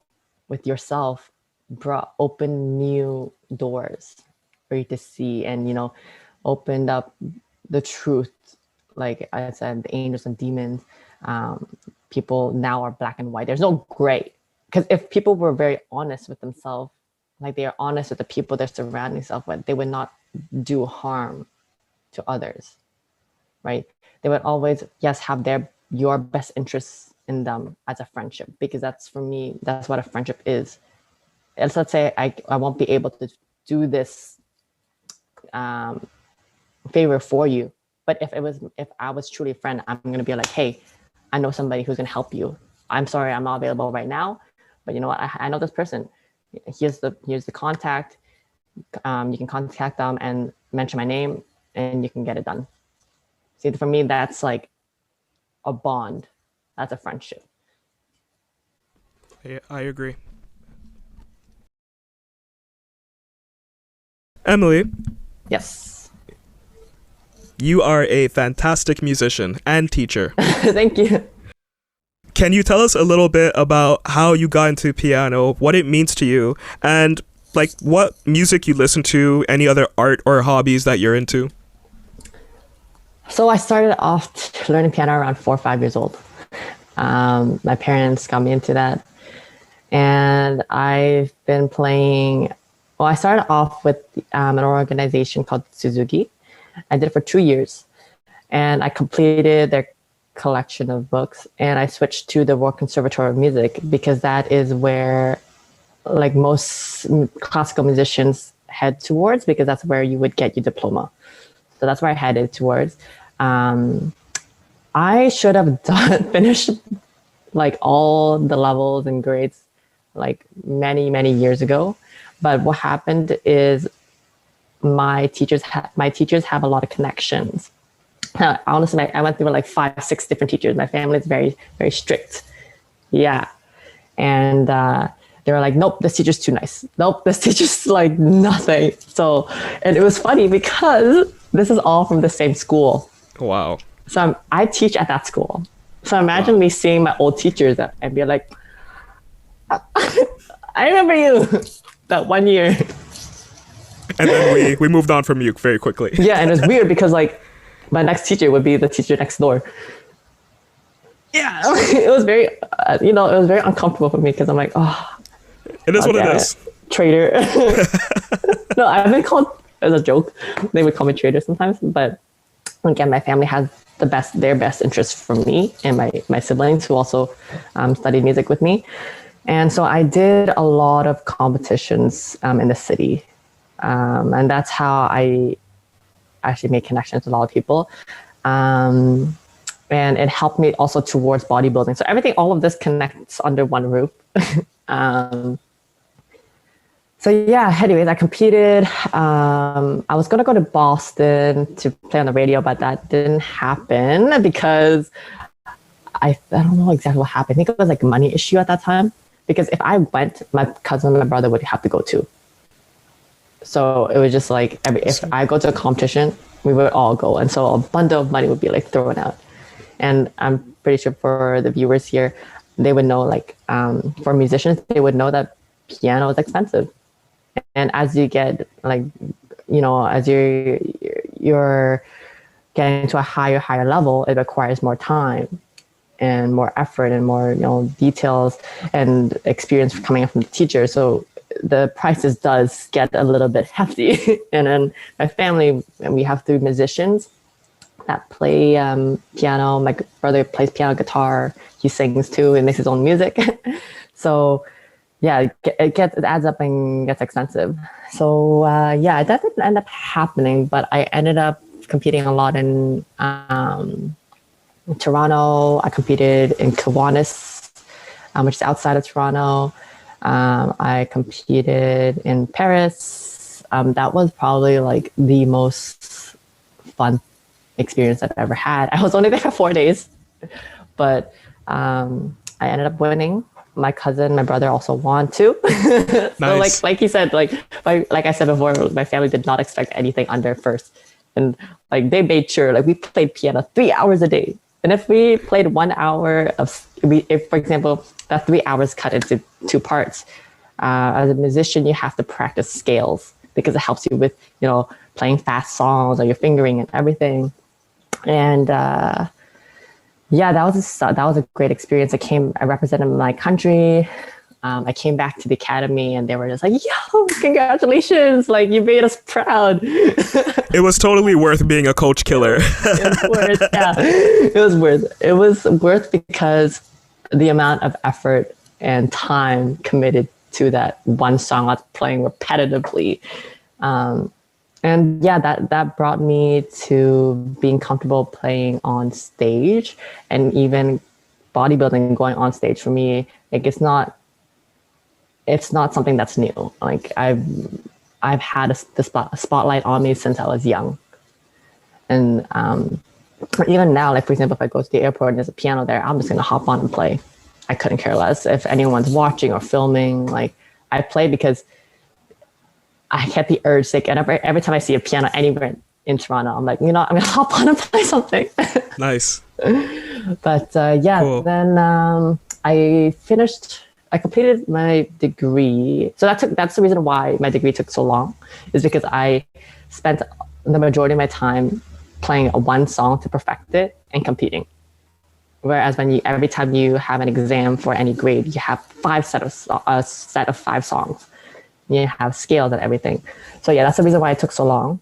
with yourself opened new doors for you to see, and opened up the truth. Like I said, the angels and demons, people now are black and white. There's no gray. Because if people were very honest with themselves, like they are honest with the people they're surrounding themselves with, they would not do harm to others, right? They would always, yes, have your best interests in them as a friendship, because that's, for me, that's what a friendship is. Let's say I won't be able to do this favor for you, but if I was truly a friend, I'm going to be like, hey, I know somebody who's going to help you. I'm sorry, I'm not available right now, but you know what? I know this person. Here's the contact. You can contact them and mention my name, and you can get it done. See, for me, that's like a bond. That's a friendship. I agree. Emily. Yes. You are a fantastic musician and teacher. Thank you. Can you tell us a little bit about how you got into piano, what it means to you, and like what music you listen to, any other art or hobbies that you're into? So I started off learning piano around 4 or 5 years old. My parents got me into that. And I've been playing, well, I started off with an organization called Suzuki. I did it for 2 years and I completed their collection of books, and I switched to the Royal Conservatory of Music because that is where like most classical musicians head towards, because that's where you would get your diploma. So that's where I headed towards. I should have finished like all the levels and grades like many, many years ago. But what happened is my teachers have a lot of connections. Honestly, I went through like 5, 6 different teachers. My family is very, very strict. Yeah. And they were like, nope, this teacher's too nice. Nope, this teacher's like nothing. So, and it was funny because this is all from the same school. Wow. So I teach at that school. So imagine me seeing my old teachers and be like, I remember you that one year. And then we moved on from you very quickly. Yeah, and it's weird because like my next teacher would be the teacher next door. Yeah, it was very, it was very uncomfortable for me because I'm like, oh. It is what it is. Traitor. No, I've been called as a joke. They would call me traitor sometimes, but again, my family has their best interest for me and my siblings who also studied music with me. And so I did a lot of competitions in the city. And that's how I actually made connections with a lot of people. And it helped me also towards bodybuilding. So all of this connects under one roof. So yeah, anyways, I competed. I was going to go to Boston to play on the radio, but that didn't happen because I don't know exactly what happened. I think it was like a money issue at that time, because if I went, my cousin and my brother would have to go too. So it was just like, if I go to a competition, we would all go. And so a bundle of money would be like thrown out. And I'm pretty sure for the viewers here, they would know, like, for musicians, they would know that piano is expensive. And as you get like, as you're getting to a higher level, it requires more time and more effort and more, details and experience coming up from the teacher. So the prices does get a little bit hefty. And then my family, we have 3 musicians that play piano. My brother plays piano, guitar. He sings too and makes his own music. So yeah, it adds up and gets expensive. So yeah, that didn't end up happening, but I ended up competing a lot in Toronto. I competed in Kiwanis, which is outside of Toronto. I competed in Paris. That was probably like the most fun experience I've ever had. I was only there for 4 days, but I ended up winning. My cousin, my brother also won too. So nice. like he said, like I said before, my family did not expect anything under first. And like they made sure, like we played piano 3 hours a day. And if we played 1 hour if for example, that 3 hours cut into 2 parts, as a musician, you have to practice scales because it helps you with, playing fast songs or your fingering and everything. And yeah, that was a great experience. I represented my country. I came back to the academy and they were just like, yo, congratulations. Like, you made us proud. It was totally worth being a coach killer. It was worth, yeah. It was worth because the amount of effort and time committed to that one song I was playing repetitively. And yeah, that brought me to being comfortable playing on stage, and even bodybuilding, going on stage for me, like it's not something that's new. Like I've had a spotlight on me since I was young. And even now, like for example, if I go to the airport and there's a piano there, I'm just gonna hop on and play. I couldn't care less if anyone's watching or filming. Like I play because I get the urge, like, and every time I see a piano anywhere in Toronto, I'm like, I'm gonna hop on and play something. Nice. But yeah, cool. Then I I completed my degree. So that's the reason why my degree took so long, is because I spent the majority of my time playing one song to perfect it and competing. Whereas every time you have an exam for any grade, you have a set of 5 songs. You have scales and everything. So yeah, that's the reason why it took so long.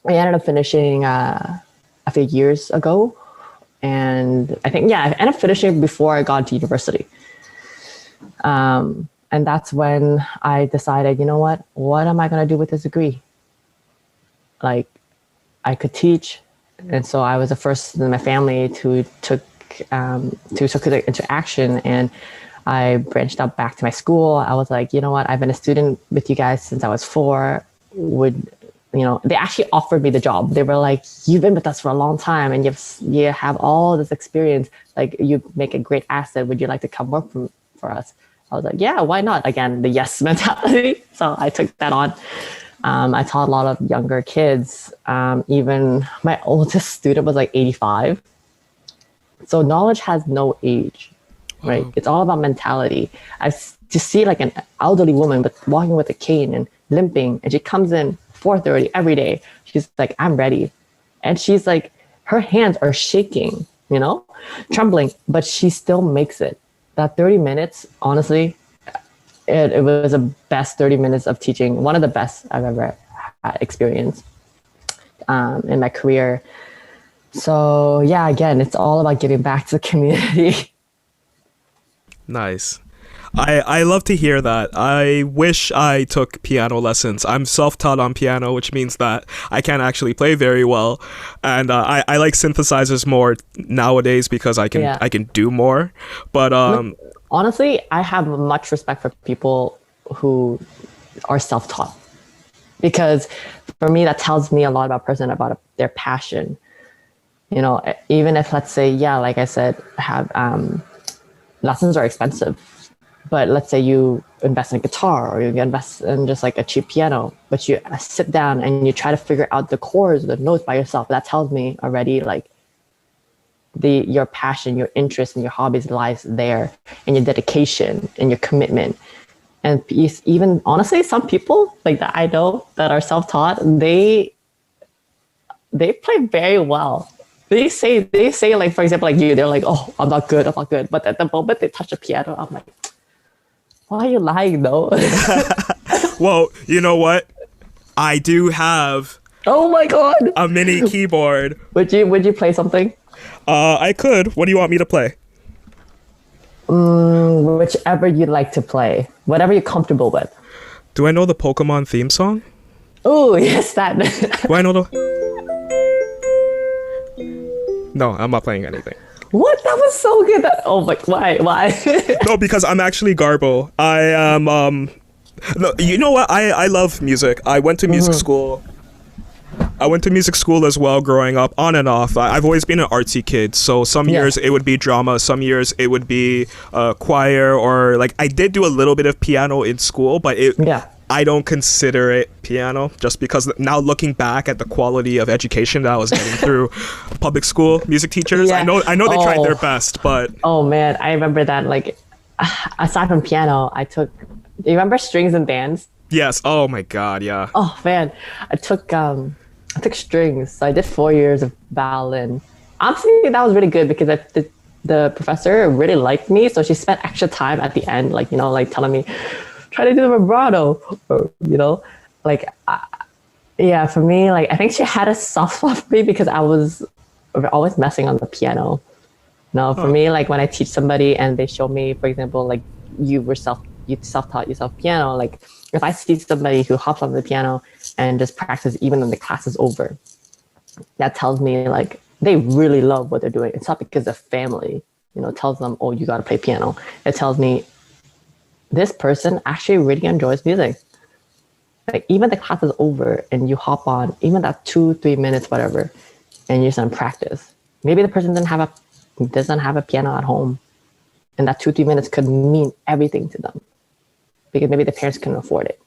I ended up finishing a few years ago, and I think I ended up finishing before I got to university. And that's when I decided, you know what am I going to do with this degree? Like, I could teach. And so I was the first in my family to took it into action. And I branched out back to my school. I was like, you know what? I've been a student with you guys since I was 4. They actually offered me the job. They were like, you've been with us for a long time and you have all this experience. Like, you make a great asset. Would you like to come work for us? I was like, yeah, why not? Again, the yes mentality. So I took that on. I taught a lot of younger kids. Even my oldest student was like 85. So knowledge has no age, right? It's all about mentality. I just see like an elderly woman walking with a cane and limping, and she comes in 4:30 every day. She's like, I'm ready. And she's like, her hands are shaking, trembling, but she still makes it. That 30 minutes, honestly, it was the best 30 minutes of teaching, one of the best I've ever experienced in my career. So yeah, again, it's all about giving back to the community. Nice. I love to hear that. I wish I took piano lessons. I'm self-taught on piano, which means that I can't actually play very well. And I like synthesizers more nowadays because I can do more. But honestly, I have much respect for people who are self-taught, because for me, that tells me a lot about a person, about their passion. Even if, let's say, like I said, have lessons are expensive. But let's say you invest in a guitar, or you invest in just like a cheap piano, but you sit down and you try to figure out the chords, the notes by yourself. That tells me already like your passion, your interest, and your hobbies lies there, and your dedication and your commitment. And even honestly, some people like that I know that are self-taught, they play very well. They say like, for example, like you, they're like, oh, I'm not good. But at the moment they touch the piano, I'm like, why are you lying though? Well, you know what? I do have Oh my god, a mini keyboard. Would you play something? I could. What do you want me to play? Whichever you'd like to play. Whatever you're comfortable with. Do I know the Pokemon theme song? Oh, yes, that. Do I know the... No, I'm not playing anything. What? That was so good. Oh my, why? No, because I'm actually Garbo. I am, no, you know what? I love music. I went to music school. I went to music school as well growing up, on and off. I've always been an artsy kid. So some years it would be drama. Some years it would be choir, or like I did do a little bit of piano in school, but I don't consider it piano, just because now looking back at the quality of education that I was getting through public school music teachers, I know they tried their best, but... Oh man, I remember that. Like, aside from piano, I took... Do you remember strings and bands? Yes. Oh my god, yeah. Oh man, I took strings. So I did 4 years of violin. Honestly, that was really good because the professor really liked me, so she spent extra time at the end, like, like telling me, try to do the vibrato, or, for me, like, I think she had a soft spot for me because I was always messing on the piano. For me, like, when I teach somebody and they show me, for example, like, you self-taught yourself piano, like, if I see somebody who hops on the piano and just practice even when the class is over, that tells me, like, they really love what they're doing. It's not because the family, tells them, oh, you got to play piano. It tells me this person actually really enjoys music. Like, even the class is over and you hop on, even that 2-3 minutes, whatever, and you just practice. Maybe the person doesn't have a piano at home, and that 2-3 minutes could mean everything to them because maybe the parents couldn't afford it.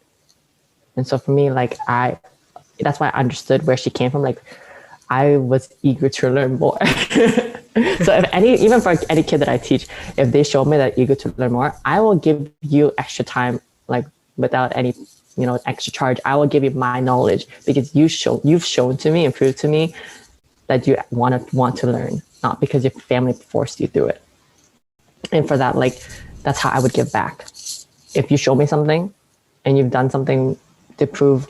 And so for me, like, that's why I understood where she came from. Like, I was eager to learn more. So if even for any kid that I teach, if they show me that eager to learn more, I will give you extra time, like without any, extra charge. I will give you my knowledge because you've shown to me and proved to me that you want to learn, not because your family forced you through it. And for that, like, that's how I would give back. If you show me something and you've done something to prove,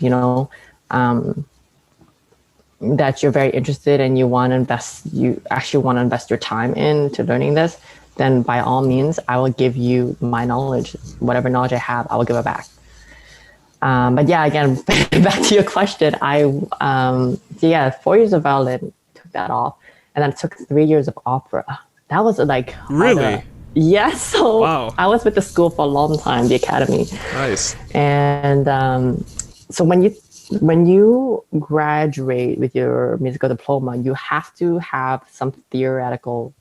that you're very interested and you actually want to invest your time into learning this, then by all means, I will give you my knowledge. Whatever knowledge I have, I will give it back. But yeah, again, back to your question, 4 years of violin, took that off. And then I took 3 years of opera. That was like Really? Yes. So Wow. I was with the school for a long time, the academy. Nice. And so when you graduate with your musical diploma, you have to have some theoretical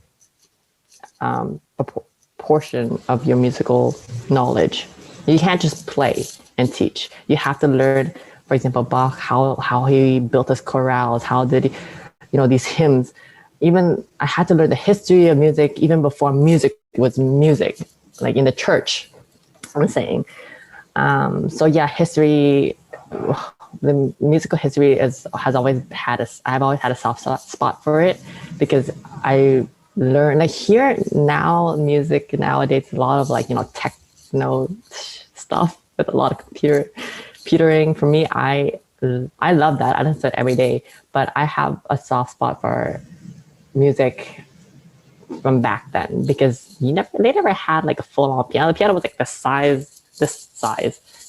portion of your musical knowledge. You can't just play and teach. You have to learn, for example, Bach, how he built his chorales, how did he, these hymns. Even I had to learn the history of music even before music was music, like in the church, I'm saying. So yeah, history, the musical history I've always had a soft spot for it because I learned, like here now, music nowadays, a lot of like, techno stuff with a lot of computering. For me, I love that. I listen to it every day, but I have a soft spot for music from back then because they never had like a full-on piano. The piano was like this size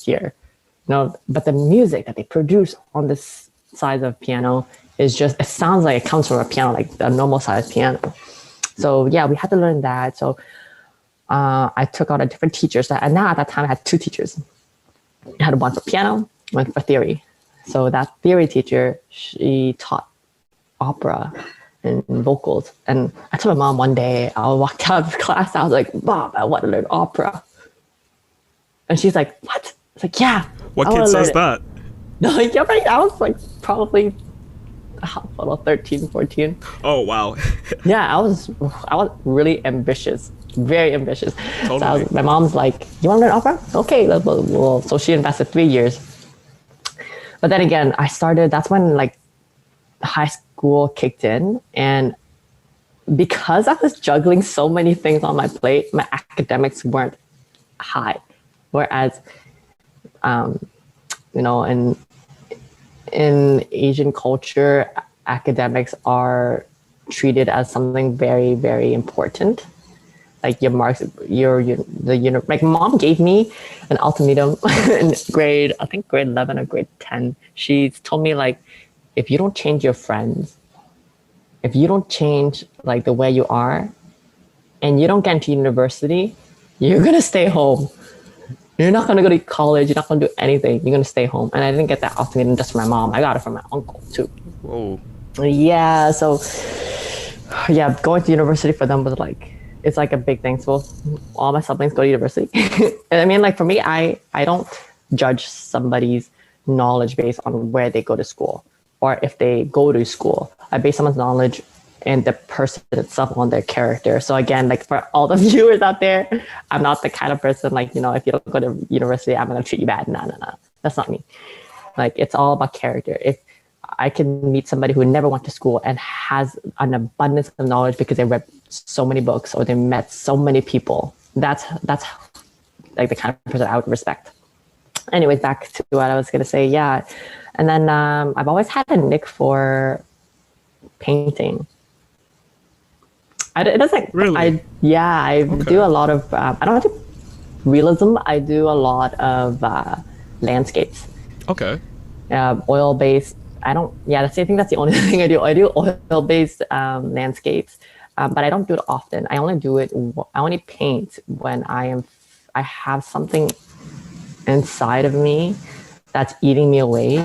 here, but the music that they produce on this size of piano is just, it sounds like it comes from a piano, like a normal size piano. So yeah, we had to learn that. So I took on a different teachers, and now at that time I had two teachers. I had one for piano, one for theory. So that theory teacher, she taught opera and vocals. And I told my mom one day, I walked out of class, I was like, Mom, I want to learn opera. And she's like, what? It's like, yeah. What kid says that? No, yeah, right. I was like probably 13, 14. Oh, wow. Yeah, I was really ambitious, very ambitious. Totally. So my mom's like, you want to learn opera? Okay. Well, so she invested 3 years. But then again, that's when like high school kicked in, and because I was juggling so many things on my plate, my academics weren't high. Whereas, in Asian culture, academics are treated as something very, very important. Like your marks, like mom gave me an ultimatum in grade 11 or grade 10. She told me like, if you don't change your friends, if you don't change like the way you are, and you don't get into university, you're gonna stay home. You're not gonna go to college. You're not gonna do anything. You're gonna stay home. And I didn't get that ultimatum just from my mom. I got it from my uncle too. Whoa. Yeah. So yeah, going to university for them was like, it's like a big thing. So all my siblings go to university. And I mean, like for me, I don't judge somebody's knowledge based on where they go to school or if they go to school. I base someone's knowledge and the person itself on their character. So again, like for all the viewers out there, I'm not the kind of person like, if you don't go to university, I'm going to treat you bad. No. That's not me. Like it's all about character. If I can meet somebody who never went to school and has an abundance of knowledge because they read so many books or they met so many people, that's like the kind of person I would respect. Anyways, back to what I was going to say. Yeah. And then I've always had a knack for painting. It doesn't really. I do a lot of I don't do realism. I do a lot of landscapes. Okay. Oil based. I think that's the only thing I do. I do oil based landscapes, but I don't do it often. I only paint when I have something inside of me that's eating me away,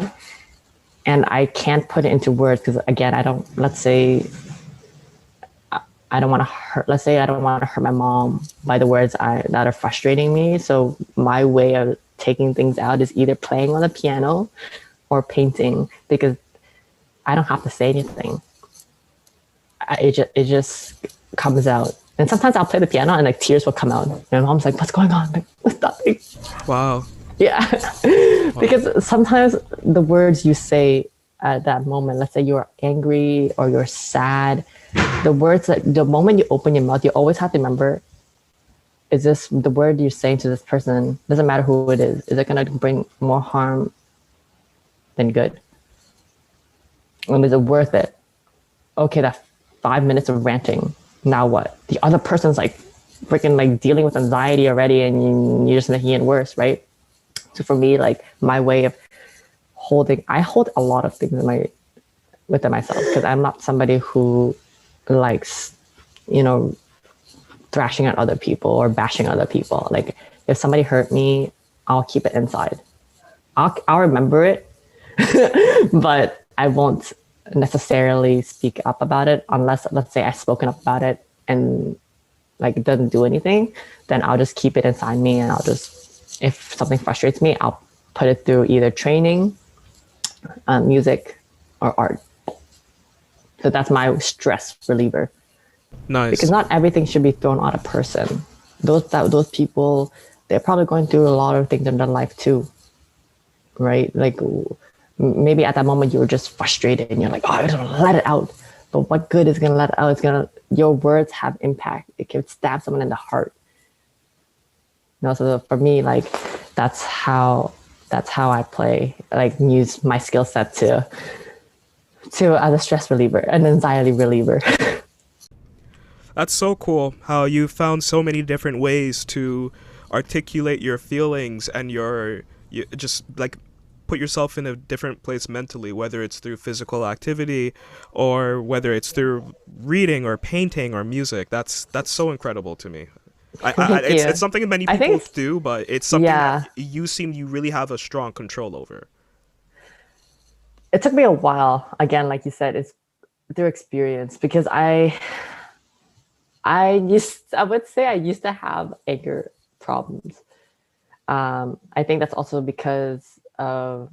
and I can't put it into words because again, I don't want to hurt my mom by the words that are frustrating me. So my way of taking things out is either playing on the piano or painting, because I don't have to say anything. it just comes out. And sometimes I'll play the piano and like tears will come out. And my mom's like, "What's going on?" Like, "What's nothing." Wow. Yeah, Wow. because sometimes the words you say at that moment, let's say you're angry or you're sad, the words that the moment you open your mouth, you always have to remember: is this the word you're saying to this person? Doesn't matter who it is. Is it gonna bring more harm than good? Is it worth it? Okay, that 5 minutes of ranting. Now what? The other person's like freaking like dealing with anxiety already, and you're just making it worse, right? So for me, like my way of I hold a lot of things within myself because I'm not somebody who likes, you know, thrashing at other people or bashing other people. Like if somebody hurt me, I'll keep it inside. I'll remember it, but I won't necessarily speak up about it unless, let's say, I've spoken up about it and like it doesn't do anything. Then I'll just keep it inside me, and I'll just, if something frustrates me, I'll put it through either training, music, or art. So that's my stress reliever, because Nice. not everything should be thrown at a person. Those people, they're probably going through a lot of things in their life too, right? Like maybe at that moment you were just frustrated and you're like, oh, I just let it out. But what good is gonna let it out? It's gonna Your words have impact. It can stab someone in the heart. So for me, like that's how I play, like use my skill set to as a stress reliever, an anxiety reliever. That's so cool how you found so many different ways to articulate your feelings and you just like put yourself in a different place mentally, whether it's through physical activity or whether it's through reading or painting or music. That's so incredible to me. Thank It's you. something many I think people it's, do, but it's something that yeah, you really have a strong control over. it took me a while. Again, like you said, it's through experience, because I would say I used to have anger problems. I think that's also because of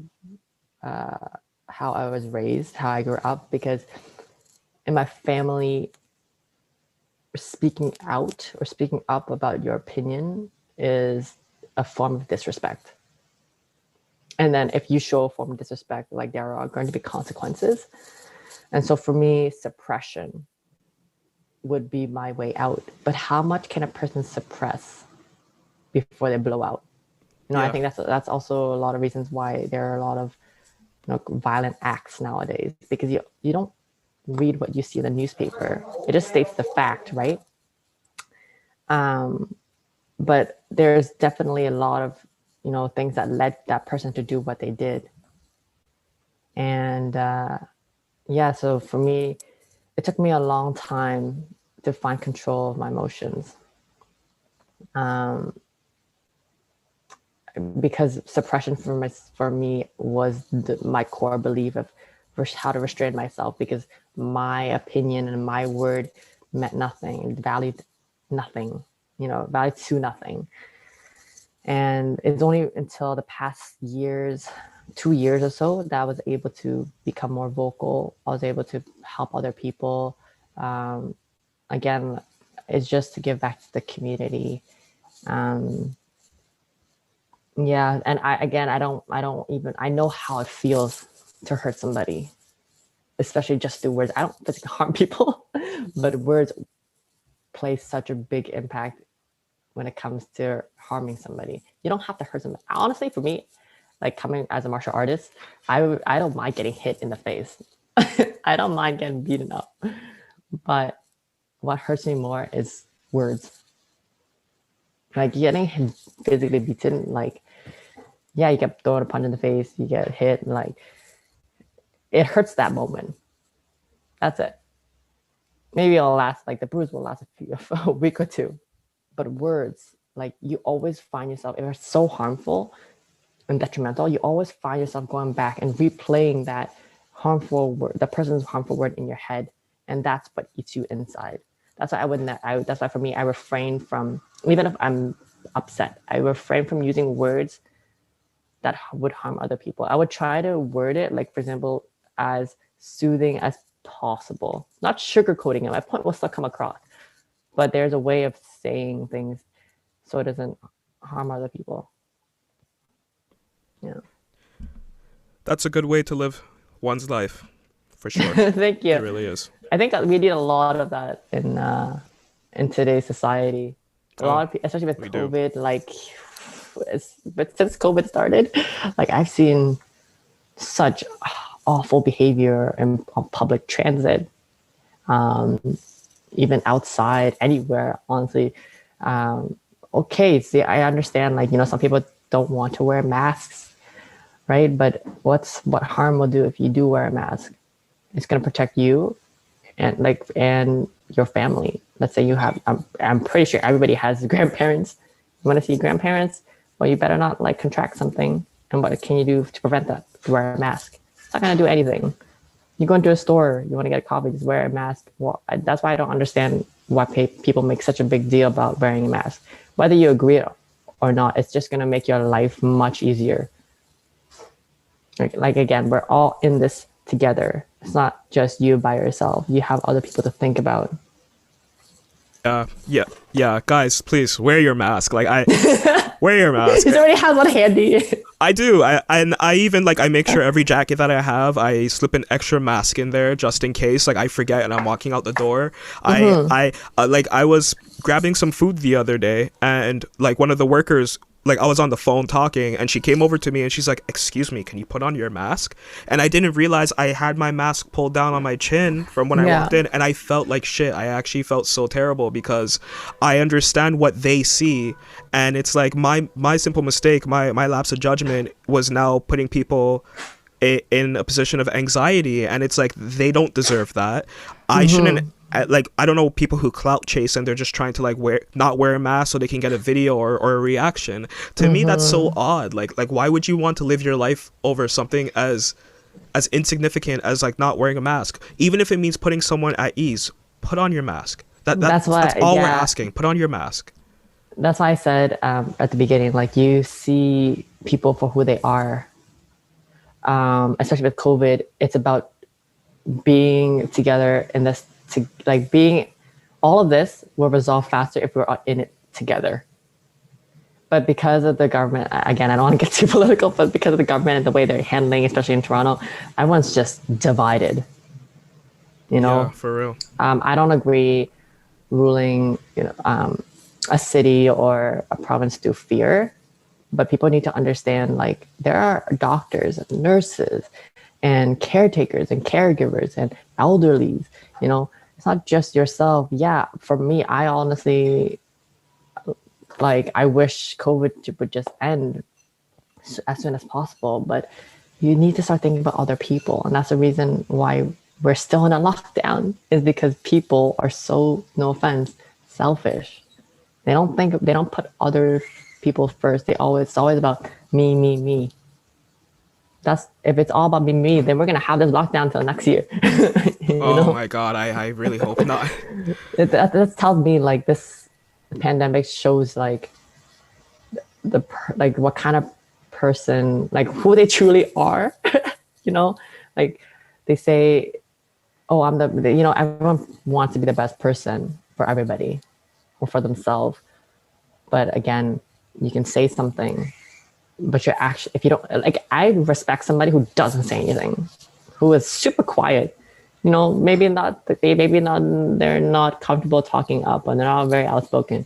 how I was raised, how I grew up, because in my family, speaking out or speaking up about your opinion is a form of disrespect. And then if you show a form of disrespect, like there are going to be consequences. And so for me, suppression would be my way out. But how much can a person suppress before they blow out? I Yeah. think that's also a lot of reasons why there are a lot of violent acts nowadays, because you don't read what you see in the newspaper. It just states the fact, right? But there's definitely a lot of things that led that person to do what they did. And yeah, so for me, it took me a long time to find control of my emotions, because suppression for me was my core belief of how to restrain myself, because my opinion and my word meant nothing, it valued nothing, valued to nothing. And it's only until the past years, 2 years or so, that I was able to become more vocal. I was able to help other people. Again, it's just to give back to the community. Yeah, and I don't even, I know how it feels to hurt somebody, especially just through words. I don't physically harm people, but words play such a big impact when it comes to harming somebody. You don't have to hurt somebody. Honestly, for me, like coming as a martial artist, I don't mind getting hit in the face. I don't mind getting beaten up. But what hurts me more is words. Like getting physically beaten, like yeah, you get thrown a punch in the face, you get hit, and like it hurts that moment. That's it. Maybe it'll last, like the bruise will last a week or two. But words, like you always find yourself, if it's so harmful and detrimental, you always find yourself going back and replaying that harmful word, the person's harmful word in your head, and that's what eats you inside. That's why I wouldn't. That's why for me, I refrain from, even if I'm upset, I refrain from using words that would harm other people. I would try to word it, like for example, as soothing as possible. Not sugarcoating it. My point will still come across, but there's a way of saying things so it doesn't harm other people. Yeah. That's a good way to live one's life, for sure. Thank you. It really is. I think that we need a lot of that in today's society. A lot of, especially with COVID, like, but since COVID started, like I've seen such awful behavior in on public transit, even outside, anywhere. Honestly, okay, see, I understand. Like, some people don't want to wear masks, right? But what harm will do if you do wear a mask? It's gonna protect you and your family. Let's say you have, I'm pretty sure everybody has grandparents. You want to see grandparents? Well, you better not like contract something. And what can you do to prevent that? To wear a mask. It's not going to do anything. You go into a store, you want to get a coffee, just wear a mask. Well, that's why I don't understand why people make such a big deal about wearing a mask. Whether you agree or not, it's just going to make your life much easier. Like again, we're all in this together. It's not just you by yourself. You have other people to think about. Yeah. Guys, please wear your mask. Wear your mask. He already has one handy. I do. I even I make sure every jacket that I have, I slip an extra mask in there just in case. I forget and I'm walking out the door. I was grabbing some food the other day, and one of the workers. I was on the phone talking, and she came over to me and she's like, "Excuse me, can you put on your mask?" And I didn't realize I had my mask pulled down on my chin from when I walked in, and I felt like shit. I actually felt so terrible because I understand what they see, and it's like my simple mistake, my lapse of judgment was now putting people in a position of anxiety, and it's like they don't deserve that. I shouldn't. I don't know, people who clout chase and they're just trying to not wear a mask so they can get a video or a reaction. To me, that's so odd. Like why would you want to live your life over something as insignificant as not wearing a mask? Even if it means putting someone at ease, put on your mask. That's all we're asking. Put on your mask. That's why I said at the beginning, you see people for who they are. Especially with COVID, it's about being together in this. Being, all of this will resolve faster if we're in it together. But because of the government, again, I don't want to get too political, but because of the government and the way they're handling, especially in Toronto, everyone's just divided. Yeah, for real. I don't agree ruling, a city or a province through fear, but people need to understand, there are doctors and nurses and caretakers and caregivers and elderlies. It's not just yourself. Yeah, for me, I honestly, I wish COVID would just end as soon as possible, but you need to start thinking about other people. And that's the reason why we're still in a lockdown, is because people are so, no offense, selfish. They don't put other people first. It's always about me. If it's all about me, then we're gonna have this lockdown till next year. My God, I really hope not. That tells me this pandemic shows what kind of person, who they truly are. They say, "Oh, I'm the," everyone wants to be the best person for everybody or for themselves. But again, you can say something. But you're actually, if you don't, I respect somebody who doesn't say anything, who is super quiet. Maybe they're not comfortable talking up and they're not very outspoken.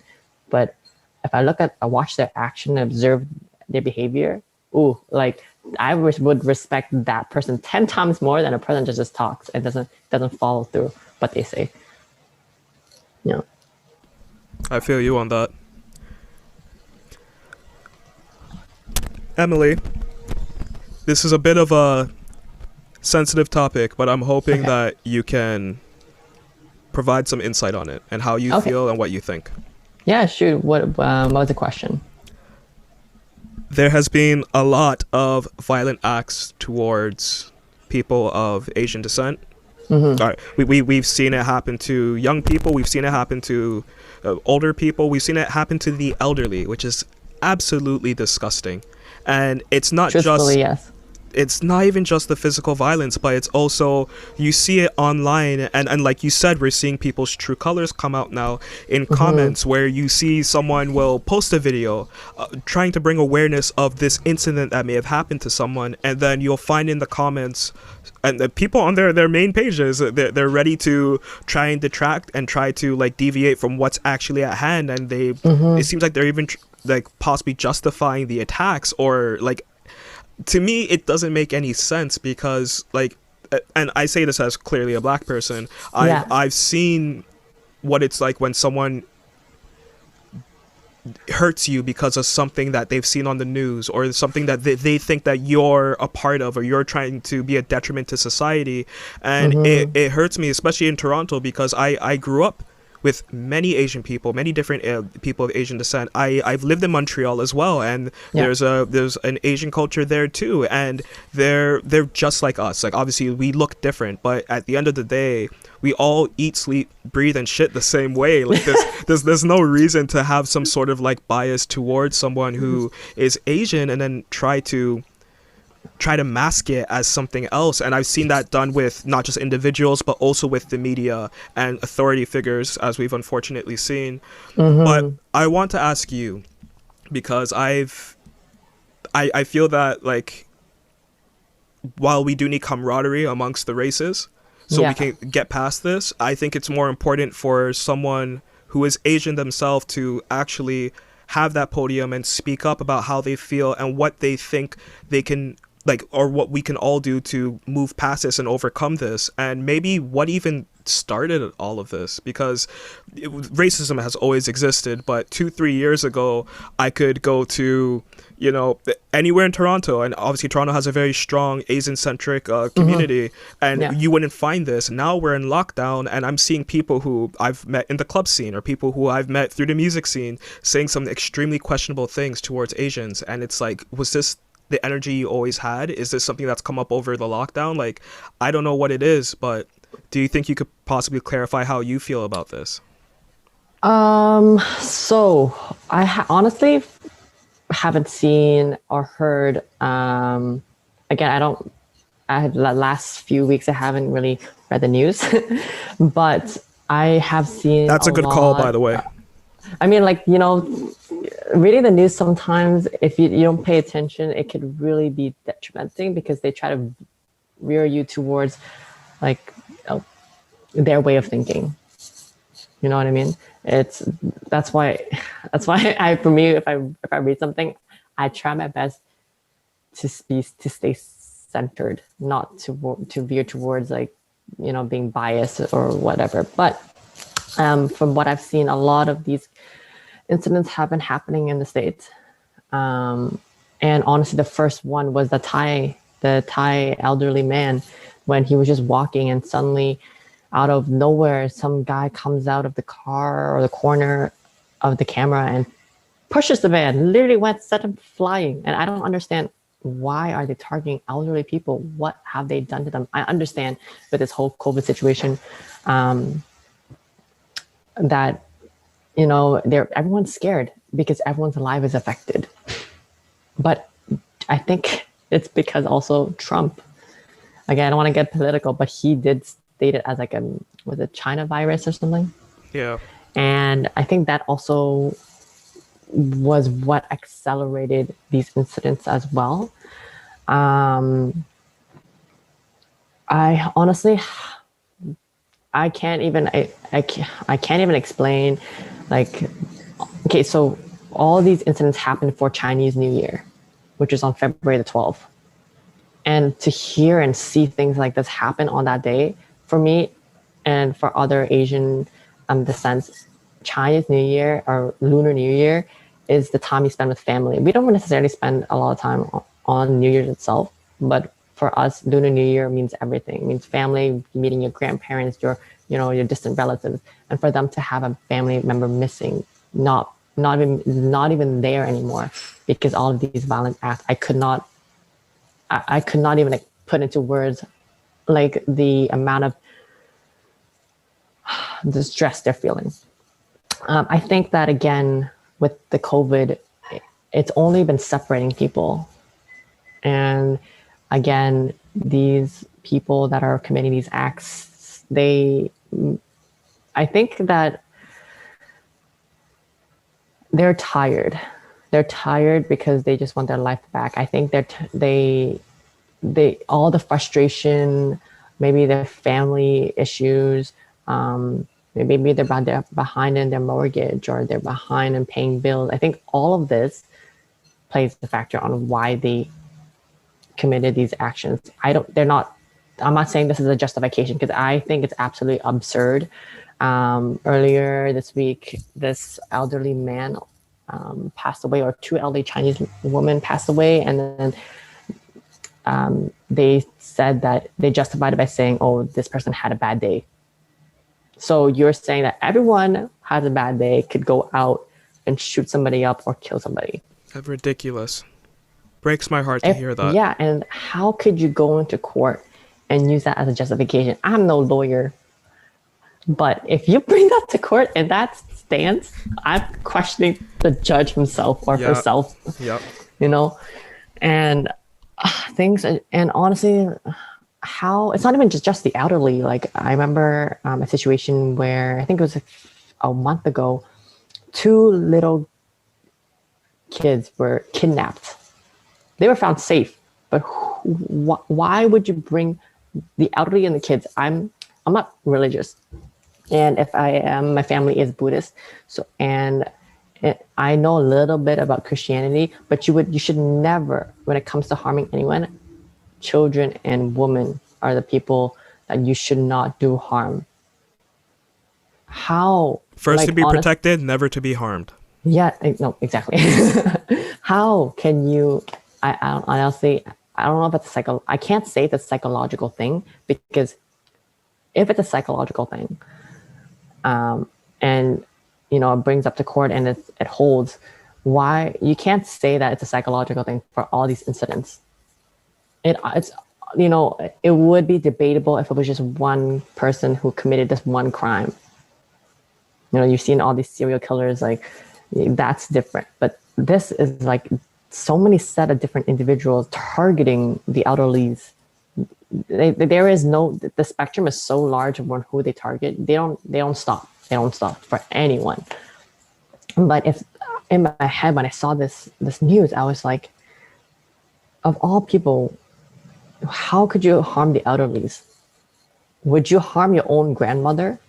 But if I watch their action and observe their behavior, I would respect that person 10 times more than a person that just talks and doesn't follow through what they say. I feel you on that. Emily, this is a bit of a sensitive topic, but I'm hoping that you can provide some insight on it and how you feel and what you think. Yeah, shoot. What was the question? There has been a lot of violent acts towards people of Asian descent. Mm-hmm. All right. We've seen it happen to young people. We've seen it happen to older people. We've seen it happen to the elderly, which is absolutely disgusting. And it's not Truthfully, just... yes. it's not even just the physical violence, but it's also, you see it online, and like you said, we're seeing people's true colors come out now in comments, where you see someone will post a video trying to bring awareness of this incident that may have happened to someone, and then you'll find in the comments, and the people on their main pages, they're ready to try and detract and try to like deviate from what's actually at hand, and they it seems like they're even like possibly justifying the attacks, or like, to me it doesn't make any sense, because like, and I say this as clearly a black person, I've seen what it's like when someone hurts you because of something that they've seen on the news, or something that they think that you're a part of, or you're trying to be a detriment to society. And it hurts me, especially in Toronto, because I grew up with many Asian people, many different people of Asian descent. I've lived in Montreal as well, and there's an Asian culture there too, and they're just like us. Like, obviously we look different, but at the end of the day, we all eat, sleep, breathe, and shit the same way. Like, there's no reason to have some sort of like bias towards someone who is Asian, and then try to mask it as something else. And I've seen that done with not just individuals, but also with the media and authority figures, as we've unfortunately seen. But I want to ask you, because I feel that, like, while we do need camaraderie amongst the races, so we can get past this, I think it's more important for someone who is Asian themselves to actually have that podium and speak up about how they feel and what they think they can, like, or what we can all do to move past this and overcome this, and maybe what even started all of this. Because racism has always existed, but 2-3 years ago, I could go to, you know, anywhere in Toronto, and obviously Toronto has a very strong Asian-centric community, and you wouldn't find this. Now we're in lockdown, and I'm seeing people who I've met in the club scene, or people who I've met through the music scene, saying some extremely questionable things towards Asians, and it's like, was this the energy you always had? Is this something that's come up over the lockdown? Like, I don't know what it is, but do you think you could possibly clarify how you feel about this? So I honestly haven't seen or heard. Again, the last few weeks I haven't really read the news, but I have seen. That's a good call, by the way. I mean, like, you know, reading the news sometimes, if you don't pay attention, it could really be detrimental, because they try to rear you towards, like, their way of thinking. You know what I mean? That's why for me, if I read something, I try my best to stay centered, not to veer towards, like, you know, being biased or whatever. But from what I've seen, a lot of these incidents have been happening in the States. And honestly, the first one was the Thai elderly man, when he was just walking, and suddenly, out of nowhere, some guy comes out of the car or the corner of the camera and pushes the man, literally set him flying. And I don't understand, why are they targeting elderly people? What have they done to them? I understand with this whole COVID situation, that, you know, everyone's scared because everyone's life is affected. But I think it's because also Trump, again, I don't want to get political, but he did state it as like was it China virus or something? Yeah. And I think that also was what accelerated these incidents as well. I honestly, I can't even explain, like, okay, so all these incidents happened for Chinese New Year, which is on February the 12th. And to hear and see things like this happen on that day, for me and for other Asian descents, Chinese New Year or Lunar New Year is the time you spend with family. We don't necessarily spend a lot of time on New Year's itself, but for us, Lunar New Year means everything. It means family, meeting your grandparents, your distant relatives, and for them to have a family member missing, not even there anymore, because all of these violent acts, I could not even, like, put into words, like, the amount of distress they're feeling. I think that, again, with the COVID, it's only been separating people. And again, these people that are committing these acts, I think that they're tired. They're tired because they just want their life back. I think they all the frustration, maybe their family issues, maybe they're behind in their mortgage or they're behind in paying bills. I think all of this plays a factor on why they committed these actions. I'm not saying this is a justification because I think it's absolutely absurd. Earlier this week, this elderly man passed away, or two elderly Chinese women passed away, and then they said that they justified it by saying, "Oh, this person had a bad day." So you're saying that everyone has a bad day, could go out and shoot somebody up or kill somebody. That's ridiculous. Breaks my heart to hear that. Yeah, and how could you go into court and use that as a justification? I'm no lawyer, but if you bring that to court and that stands, I'm questioning the judge himself or herself. Yep. You know, and things, and honestly, how it's not even just the elderly. Like I remember a situation where I think it was a month ago, two little kids were kidnapped. They were found safe, but why would you bring the elderly and the kids? I'm not religious, and if I am, my family is Buddhist, so I know a little bit about Christianity, but you should never, when it comes to harming anyone, children and women are the people that you should not do harm. How? First to be protected, never to be harmed. Yeah, no, exactly. How can you? Honestly, I don't know if it's I can't say it's a psychological thing, because if it's a psychological thing, and it brings up to court and it holds, why you can't say that it's a psychological thing for all these incidents. It's it would be debatable if it was just one person who committed this one crime. You've seen all these serial killers, like that's different, but this is like so many set of different individuals targeting the elderlies. There is the spectrum is so large of who they target. They don't stop for anyone. But if in my head, when I saw this news, I was like, of all people, how could you harm the elderlies? Would you harm your own grandmother?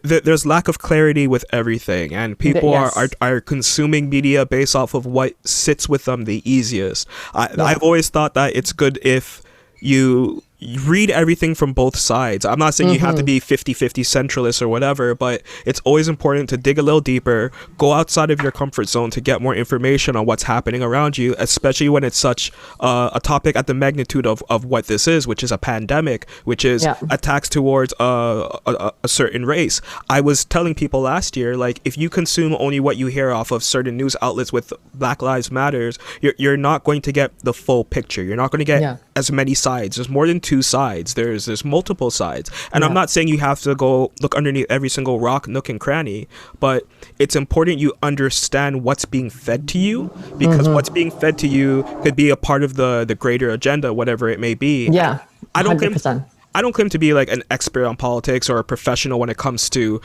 There's lack of clarity with everything, and people are consuming media based off of what sits with them the easiest. I've always thought that it's good if you read everything from both sides. I'm not saying you have to be 50-50 centralist or whatever, but it's always important to dig a little deeper, go outside of your comfort zone to get more information on what's happening around you, especially when it's such a topic at the magnitude of what this is, which is a pandemic, which is attacks towards a certain race. I was telling people last year, like, if you consume only what you hear off of certain news outlets with Black Lives Matters, you're not going to get the full picture. You're not going to get as many sides. There's more than two sides. There's multiple sides, and I'm not saying you have to go look underneath every single rock, nook, and cranny, but it's important you understand what's being fed to you, because what's being fed to you could be a part of the greater agenda, whatever it may be. I don't claim to be like an expert on politics or a professional when it comes to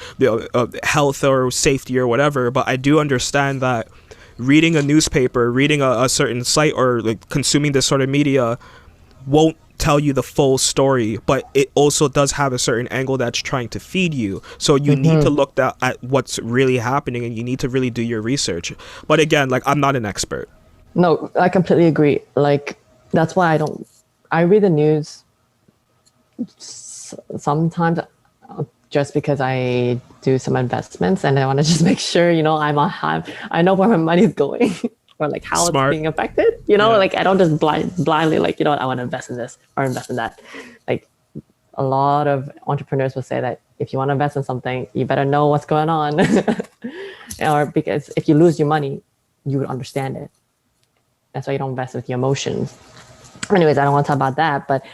health or safety or whatever, but I do understand that reading a newspaper, reading a certain site, or like consuming this sort of media won't tell you the full story, but it also does have a certain angle that's trying to feed you. So you need to look at what's really happening, and you need to really do your research. But again, like, I'm not an expert. No, I completely agree. Like, that's why I read the news sometimes just because I do some investments and I want to just make sure, I know where my money's going. Or like how Smart. It's being affected, like I don't just blindly like, I want to invest in this or invest in that. Like, a lot of entrepreneurs will say that if you want to invest in something, you better know what's going on. Or because if you lose your money, you would understand it. That's why you don't invest with your emotions. Anyways, I don't want to talk about that, but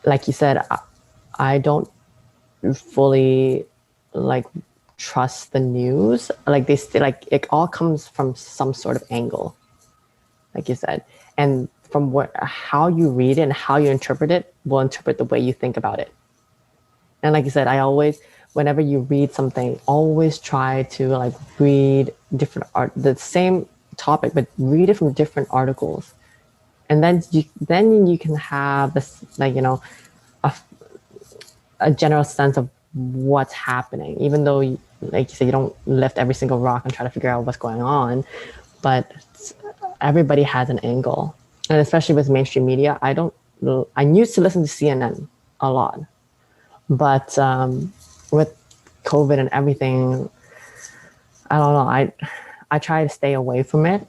like you said, I don't fully like trust the news. Like they say, like it all comes from some sort of angle, like you said. And from what how you read it and how you interpret it will interpret the way you think about it. And like you said, I always, whenever you read something, always try to like read different art, the same topic, but read it from different articles. And then you can have this, like, a, a general sense of what's happening, even though, like you said, you don't lift every single rock and try to figure out what's going on. But everybody has an angle. And especially with mainstream media, I used to listen to CNN a lot. But with COVID and everything, I don't know. I try to stay away from it.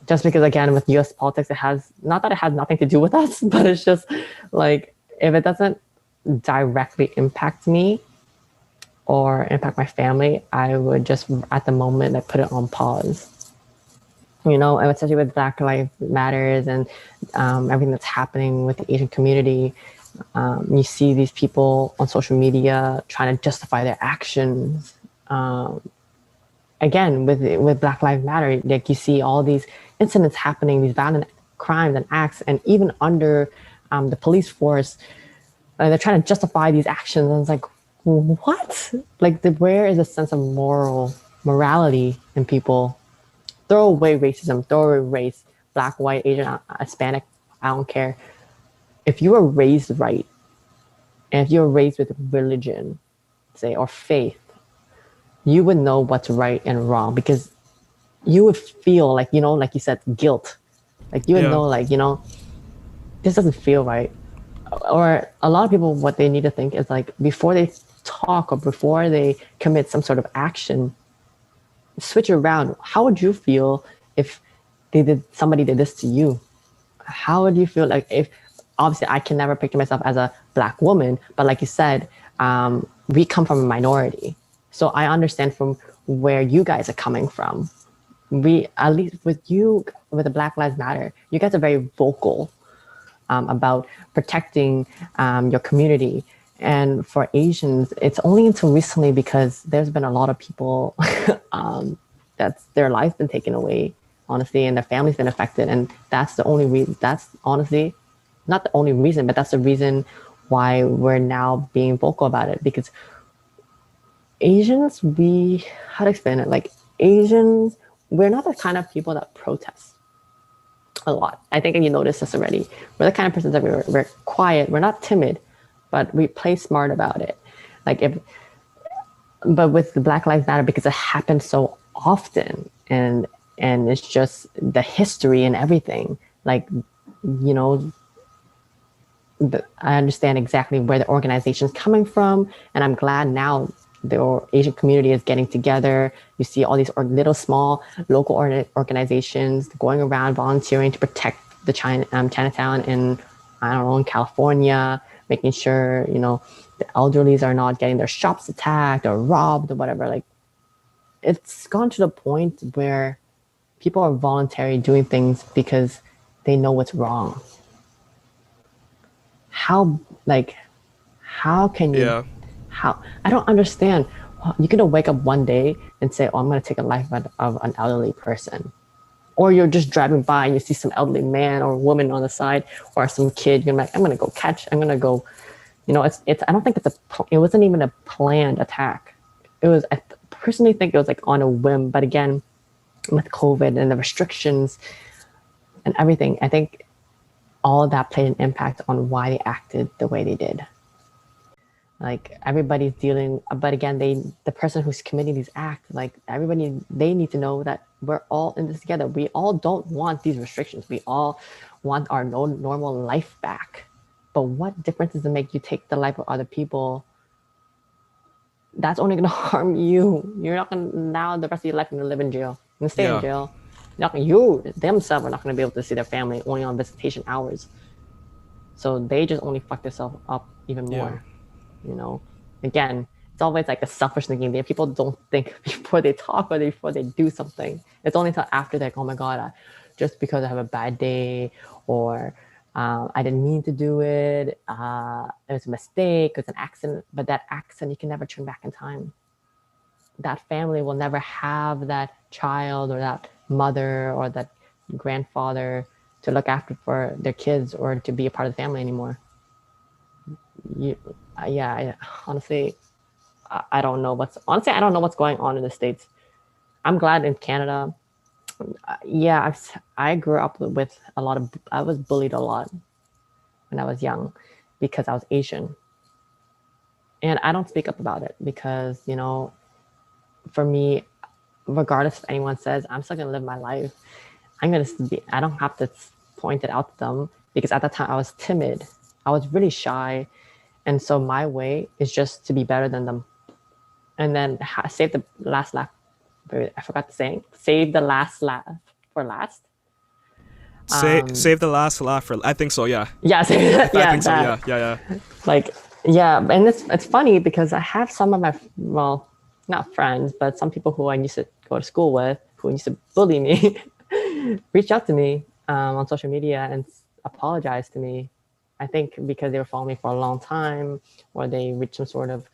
Just because, again, with U.S. politics, it has, not that it has nothing to do with us, but it's just like, if it doesn't directly impact me or impact my family, I would just at the moment like put it on pause. And especially with Black Lives Matters and everything that's happening with the Asian community. You see these people on social media trying to justify their actions. Again, with Black Lives Matter, like you see all these incidents happening, these violent crimes and acts, and even under the police force, they're trying to justify these actions. And it's like, what? Like, where is a sense of morality in people? Throw away racism, throw away race, Black, white, Asian, Hispanic, I don't care. If you were raised right, and if you were raised with religion, say, or faith, you would know what's right and wrong, because you would feel like, like you said, guilt. Like you would Yeah. know, like, this doesn't feel right. Or a lot of people, what they need to think is like, before they talk or before they commit some sort of action, switch it around. How would you feel if somebody did this to you? How would you feel? Like, if, obviously I can never picture myself as a Black woman, but like you said, we come from a minority, so I understand from where you guys are coming from. We, at least with you, with the Black Lives Matter, you guys are very vocal about protecting your community. And for Asians, it's only until recently, because there's been a lot of people that's their life's been taken away, honestly, and their family's been affected. And that's the only reason, that's honestly not the only reason, but that's the reason why we're now being vocal about it. Because Asians, how to explain it? Like, Asians, we're not the kind of people that protest a lot. I think you noticed this already. We're the kind of persons that we're quiet. We're not timid, but we play smart about it. Like, but with the Black Lives Matter, because it happens so often, and it's just the history and everything. Like, I understand exactly where the organization's coming from, and I'm glad now the Asian community is getting together. You see all these little small local organizations going around volunteering to protect the Chinatown in, I don't know, in California, making sure, the elderlies are not getting their shops attacked or robbed or whatever. Like, it's gone to the point where people are voluntarily doing things because they know what's wrong. How, like, how can you, Yeah. how, I don't understand. You can wake up one day and say, oh, I'm going to take a life of an elderly person. Or you're just driving by and you see some elderly man or woman on the side, or some kid. You're like, I'm going to go, I don't think it wasn't even a planned attack. I personally think it was like on a whim. But again, with COVID and the restrictions and everything, I think all of that played an impact on why they acted the way they did. Like, everybody's dealing, but again, the person who's committing these acts, like, everybody, they need to know that we're all in this together. We all don't want these restrictions. We all want our normal life back. But what difference does it make you take the life of other people? That's only going to harm you. You're not going to, now the rest of your life, you're going to live in jail. You're going to stay in Yeah. jail. You themselves are not going to be able to see their family, only on visitation hours. So they just only fuck themselves up even Yeah. more. Again, it's always like a selfish thinking there. People don't think before they talk or before they do something. It's only until after they're like, oh my God, just because I have a bad day, or I didn't mean to do it. It was a mistake. It was an accident. But that accident, you can never turn back in time. That family will never have that child or that mother or that grandfather to look after for their kids or to be a part of the family anymore. You, yeah, honestly, I don't know I don't know what's going on in the States. I'm glad in Canada. Yeah, I grew up with a lot of, I was bullied a lot when I was young because I was Asian. And I don't speak up about it because, for me, regardless if anyone says, I'm still going to live my life. I don't have to point it out to them because at that time I was timid. I was really shy. And so my way is just to be better than them. And then save the last laugh. I forgot the saying. Save the last laugh for last. Save the last laugh for. I think so. Yeah. Yeah, I yeah, think so. that. Yeah. Yeah. Yeah. Like, yeah, and it's funny because I have some of my, well, not friends, but some people who I used to go to school with, who used to bully me, reach out to me on social media and apologize to me. I think because they were following me for a long time, or they reached some sort of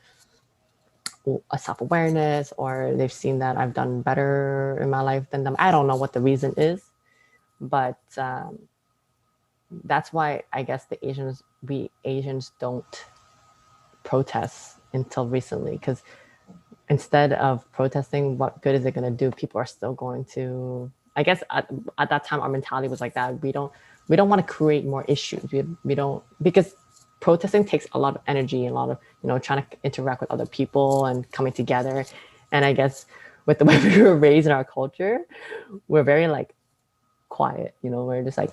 a self-awareness, or they've seen that I've done better in my life than them. I don't know what the reason is, but that's why I guess we Asians don't protest until recently, because instead of protesting, what good is it going to do? People are still going to, I guess at that time our mentality was like that. We don't want to create more issues. We don't, because protesting takes a lot of energy and a lot of, trying to interact with other people and coming together. And I guess with the way we were raised in our culture, we're very like quiet. We're just like,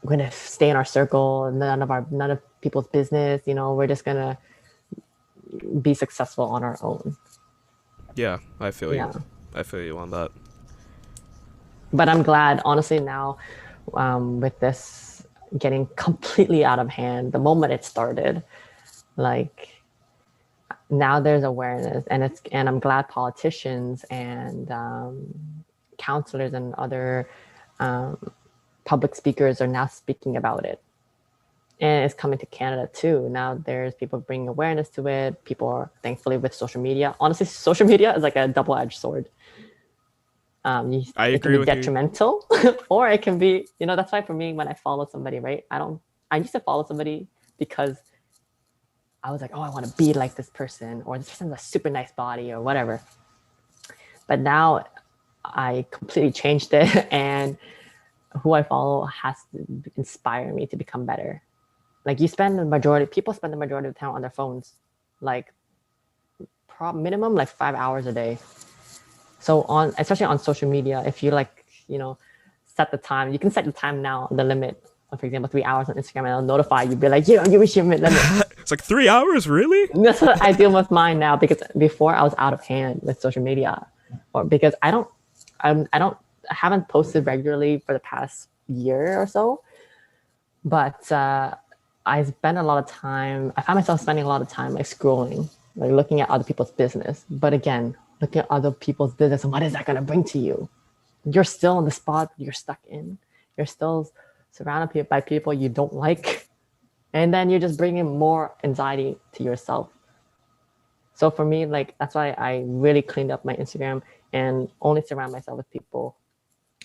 we're gonna stay in our circle, none of people's business. We're just gonna be successful on our own. Yeah. I feel you. Yeah. I feel you on that. But I'm glad, honestly, now with this getting completely out of hand, the moment it started, like now there's awareness, and I'm glad politicians and counselors and other um, public speakers are now speaking about it. And it's coming to Canada too. Now there's people bringing awareness to it. People are, thankfully, with social media. Honestly, social media is like a double-edged sword. I It can agree be with you. detrimental, or it can be, that's why for me, when I follow somebody, right, I used to follow somebody because I was like, oh, I want to be like this person, or this person has a super nice body or whatever. But now I completely changed it, and who I follow has to inspire me to become better. Like people spend the majority of the time on their phones, like minimum like 5 hours a day. So especially on social media, if you like, set the time, you can set the time now, the limit. For example, 3 hours on Instagram, and it'll notify you, be like, you reached your limit. It's like 3 hours, really? That's what I deal with mine now, because before I was out of hand with social media, or because I haven't posted regularly for the past year or so, but I spend a lot of time. I find myself spending a lot of time like scrolling, like looking at other people's business. But again, looking at other people's business, and what is that going to bring to you? You're still in the spot you're stuck in. You're still surrounded by people you don't like, and then you're just bringing more anxiety to yourself. So for me, like that's why I really cleaned up my Instagram and only surround myself with people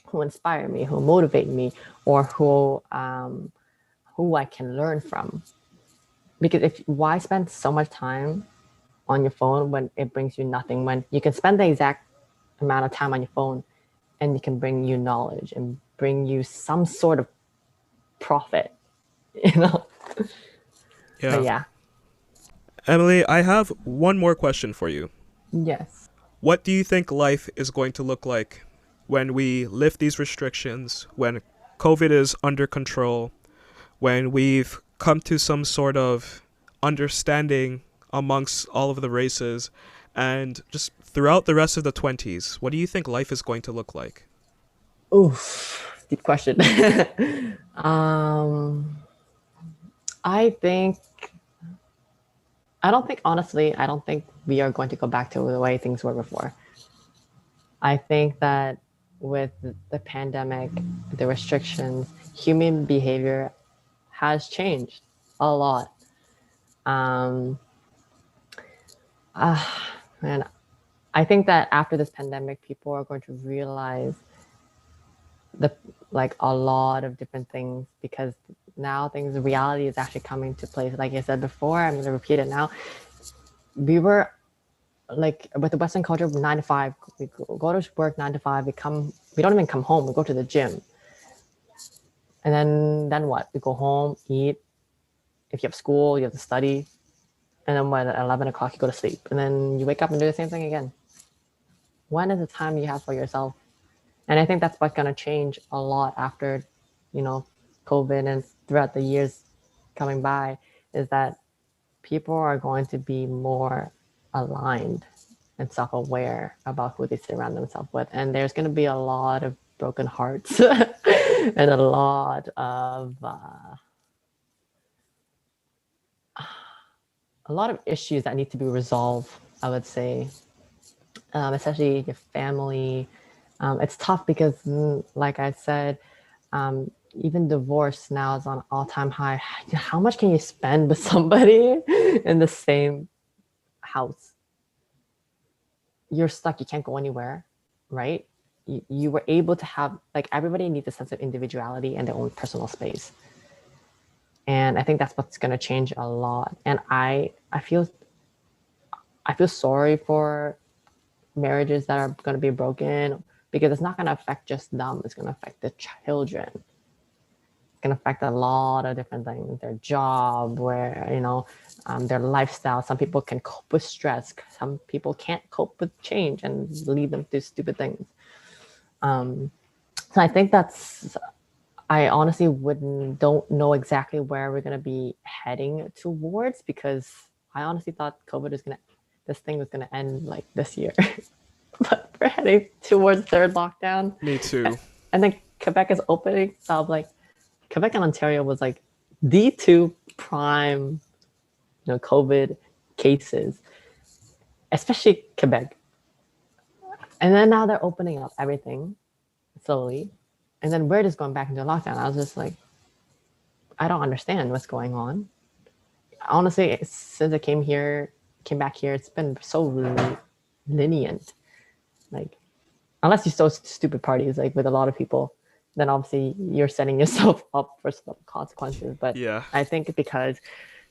who inspire me, who motivate me, or who I can learn from. Because why spend so much time on your phone when it brings you nothing? When you can spend the exact amount of time on your phone, and it can bring you knowledge and bring you some sort of profit, you know? But Yeah. yeah, Emily, I have one more question for you. yes. What do you think life is going to look like when we lift these restrictions, when COVID is under control, when we've come to some sort of understanding amongst all of the races, and just throughout the rest of the 20s? What do you think life is going to look like? Oof, deep question. um, I think I don't think we are going to go back to the way things were before. I think that with the pandemic, the restrictions, human behavior has changed a lot. Um, and I think that after this pandemic, people are going to realize the like a lot of different things, because now things reality is actually coming to place. Like I said before, I'm going to repeat it now. We were like with the Western culture, 9 to 5, we go to work 9 to 5, we don't even come home, we go to the gym. And then what? We go home, eat. If you have school, you have to study. And then when at 11 o'clock, you go to sleep. And then you wake up and do the same thing again. When is the time you have for yourself? And I think that's what's going to change a lot after, you know, COVID and throughout the years coming by, is that people are going to be more aligned and self-aware about who they surround themselves with. And there's going to be a lot of broken hearts and a lot of issues that need to be resolved, I would say, especially your family. It's tough because, like I said, even divorce now is on all-time high. How much can you spend with somebody in the same house? You're stuck. You can't go anywhere, right? You were able to have, like, everybody needs a sense of individuality and their own personal space. And I think that's what's going to change a lot. And I feel sorry for marriages that are going to be broken, because it's not going to affect just them. It's going to affect the children. It's going to affect a lot of different things, their job, where, their lifestyle. Some people can cope with stress. Some people can't cope with change and lead them to stupid things. So I think I honestly don't know exactly where we're going to be heading towards, because I honestly thought this thing was going to end like this year. But we're heading towards third lockdown. Me too. And then Quebec is opening. So I'm like, Quebec and Ontario was like the two prime, COVID cases, especially Quebec. And then now they're opening up everything slowly. And then we're just going back into lockdown. I was just like, I don't understand what's going on. Honestly, since I came back here, it's been so lenient. Like, unless you throw stupid parties, like with a lot of people, then obviously you're setting yourself up for some consequences. But Yeah. I think because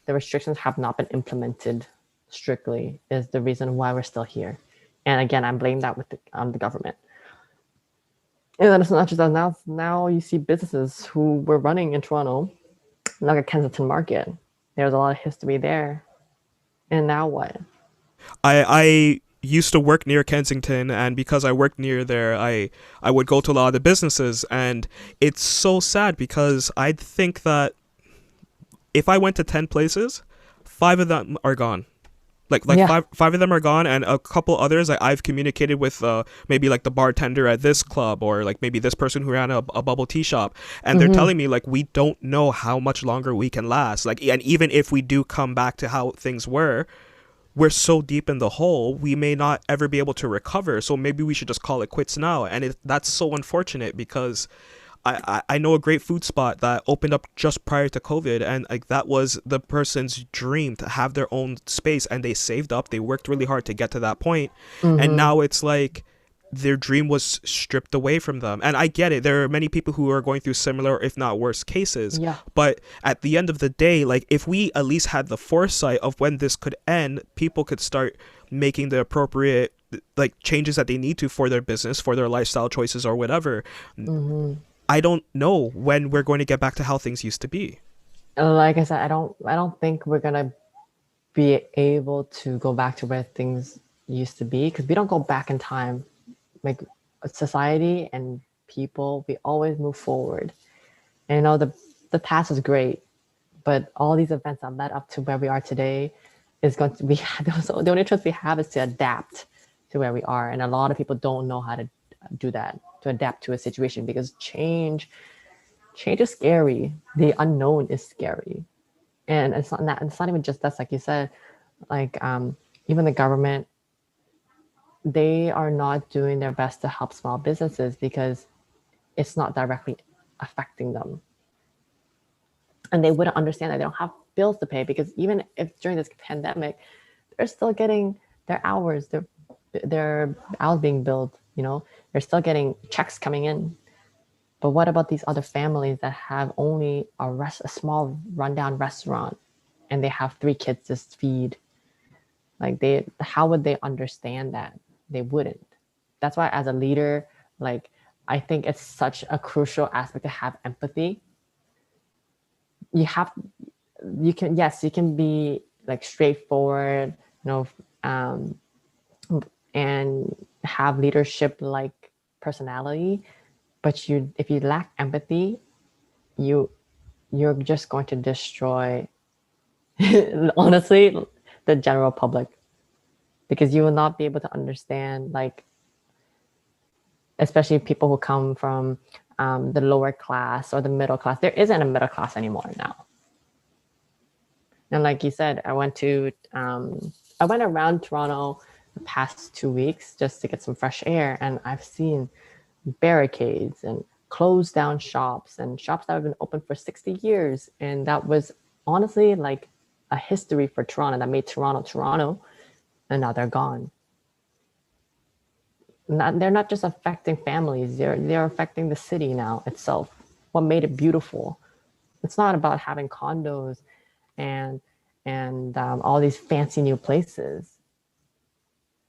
the restrictions have not been implemented strictly is the reason why we're still here. And again, I'm blaming that with the government. And then it's not just that. Now you see businesses who were running in Toronto, like a Kensington Market. There's a lot of history there. And now what? I used to work near Kensington, and because I worked near there, I would go to a lot of the businesses, and it's so sad because I'd think that if I went to 10 places, 5 of them are gone. Like Yeah. five of them are gone, and a couple others I've communicated with, maybe like the bartender at this club, or like maybe this person who ran a bubble tea shop, and they're telling me like, we don't know how much longer we can last. Like, and even if we do come back to how things were, we're so deep in the hole, we may not ever be able to recover. So maybe we should just call it quits now. And that's so unfortunate, because I know a great food spot that opened up just prior to COVID, and like that was the person's dream, to have their own space, and they saved up, they worked really hard to get to that point, and now it's like their dream was stripped away from them. And I get it, there are many people who are going through similar, if not worse, cases. Yeah. But at the end of the day, like, if we at least had the foresight of when this could end, people could start making the appropriate like changes that they need to for their business, for their lifestyle choices, or whatever. I don't know when we're going to get back to how things used to be. Like I said, I don't think we're gonna be able to go back to where things used to be, because we don't go back in time. Like, society and people, we always move forward. And the past is great, but all these events that led up to where we are today is going to be the only choice we have is to adapt to where we are. And a lot of people don't know how to do that, to adapt to a situation, because change is scary. The unknown is scary. And it's not even just that, like you said, like, even the government, they are not doing their best to help small businesses because it's not directly affecting them. And they wouldn't understand that they don't have bills to pay, because even if during this pandemic, they're still getting their hours, their hours being billed, they're still getting checks coming in. But what about these other families that have only a small rundown restaurant and they have 3 kids to feed? Like how would they understand that? They wouldn't. That's why as a leader, like I think it's such a crucial aspect to have empathy. You have, you can, yes, you can be like straightforward, um, and have leadership like personality, but if you lack empathy, you you're just going to destroy honestly the general public, because you will not be able to understand, like especially people who come from the lower class or the middle class. There isn't a middle class anymore now. And like you said, I went around Toronto the past 2 weeks just to get some fresh air, and I've seen barricades and closed down shops and shops that have been open for 60 years. And that was honestly like a history for Toronto that made Toronto Toronto, and now they're gone. They're not just affecting families, they're affecting the city now itself. What made it beautiful? It's not about having condos and all these fancy new places.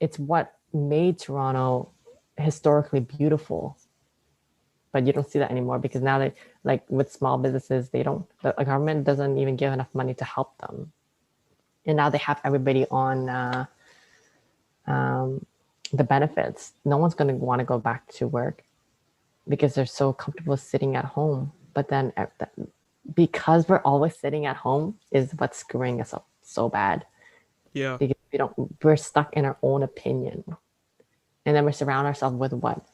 It's what made Toronto historically beautiful. But you don't see that anymore because now they, like with small businesses, they don't, the government doesn't even give enough money to help them. And now they have everybody on the benefits. No one's going to want to go back to work because they're so comfortable sitting at home. But then because we're always sitting at home is what's screwing us up so bad. Yeah. Because we're stuck in our own opinion. And then we surround ourselves with what?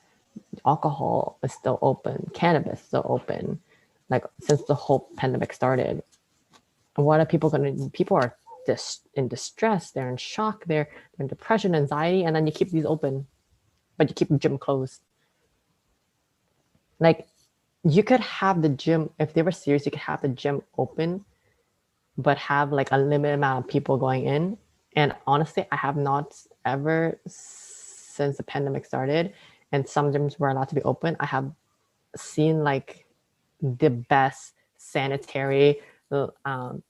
Alcohol is still open, cannabis is still open, like since the whole pandemic started. And what are people going to? People are in distress. They're in shock. They're in depression, anxiety, and then you keep these open, but you keep the gym closed. Like you could have the gym if they were serious. You could have the gym open, but have like a limited amount of people going in. And honestly, I have not ever since the pandemic started and some gyms were allowed to be open, I have seen like the best sanitary guidelines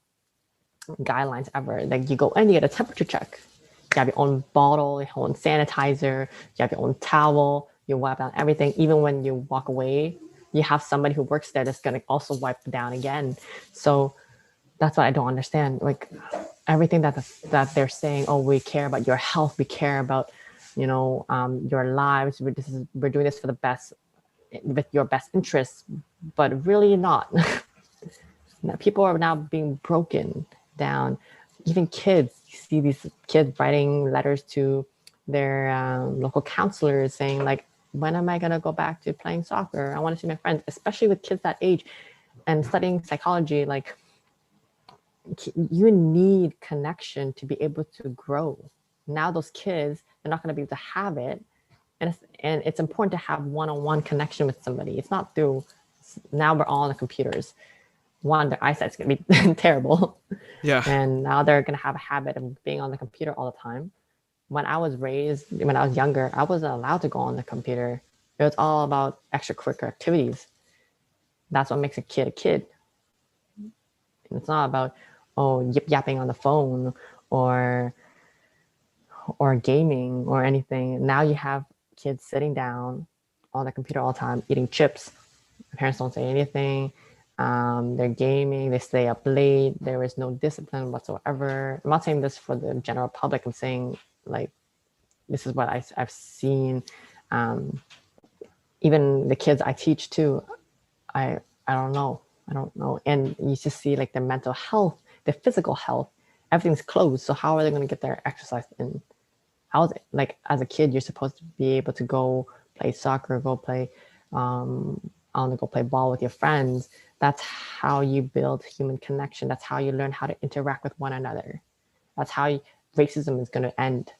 ever. Like you go in, you get a temperature check. You have your own bottle, your own sanitizer, you have your own towel, you wipe down everything. Even when you walk away, you have somebody who works there that's going to also wipe down again. So that's what I don't understand. Like everything that they're saying, oh, we care about your health, we care about, your lives. We're doing this for the best, with your best interests, but really not. People are now being broken down. Even kids, you see these kids writing letters to their local counselors saying like, when am I going to go back to playing soccer? I want to see my friends, especially with kids that age. And studying psychology, like you need connection to be able to grow. Now those kids, they're not going to be able to have it. And it's important to have one-on-one connection with somebody. It's not through, now we're all on the computers. One, their eyesight's going to be terrible. Yeah. And now they're going to have a habit of being on the computer all the time. When I was younger, I wasn't allowed to go on the computer. It was all about extracurricular activities. That's what makes a kid a kid. And it's not about, yip yapping on the phone or gaming or anything. Now you have kids sitting down on the computer all the time, eating chips. Parents don't say anything. They're gaming, they stay up late, there is no discipline whatsoever. I'm not saying this for the general public, I'm saying like this is what I've seen. Even the kids I teach too, I don't know. And you just see like their mental health, their physical health, everything's closed. So how are they going to get their exercise in? How is it? Like as a kid, you're supposed to be able to go play soccer, go play ball with your friends. That's how you build human connection. That's how you learn how to interact with one another. That's how racism is going to end.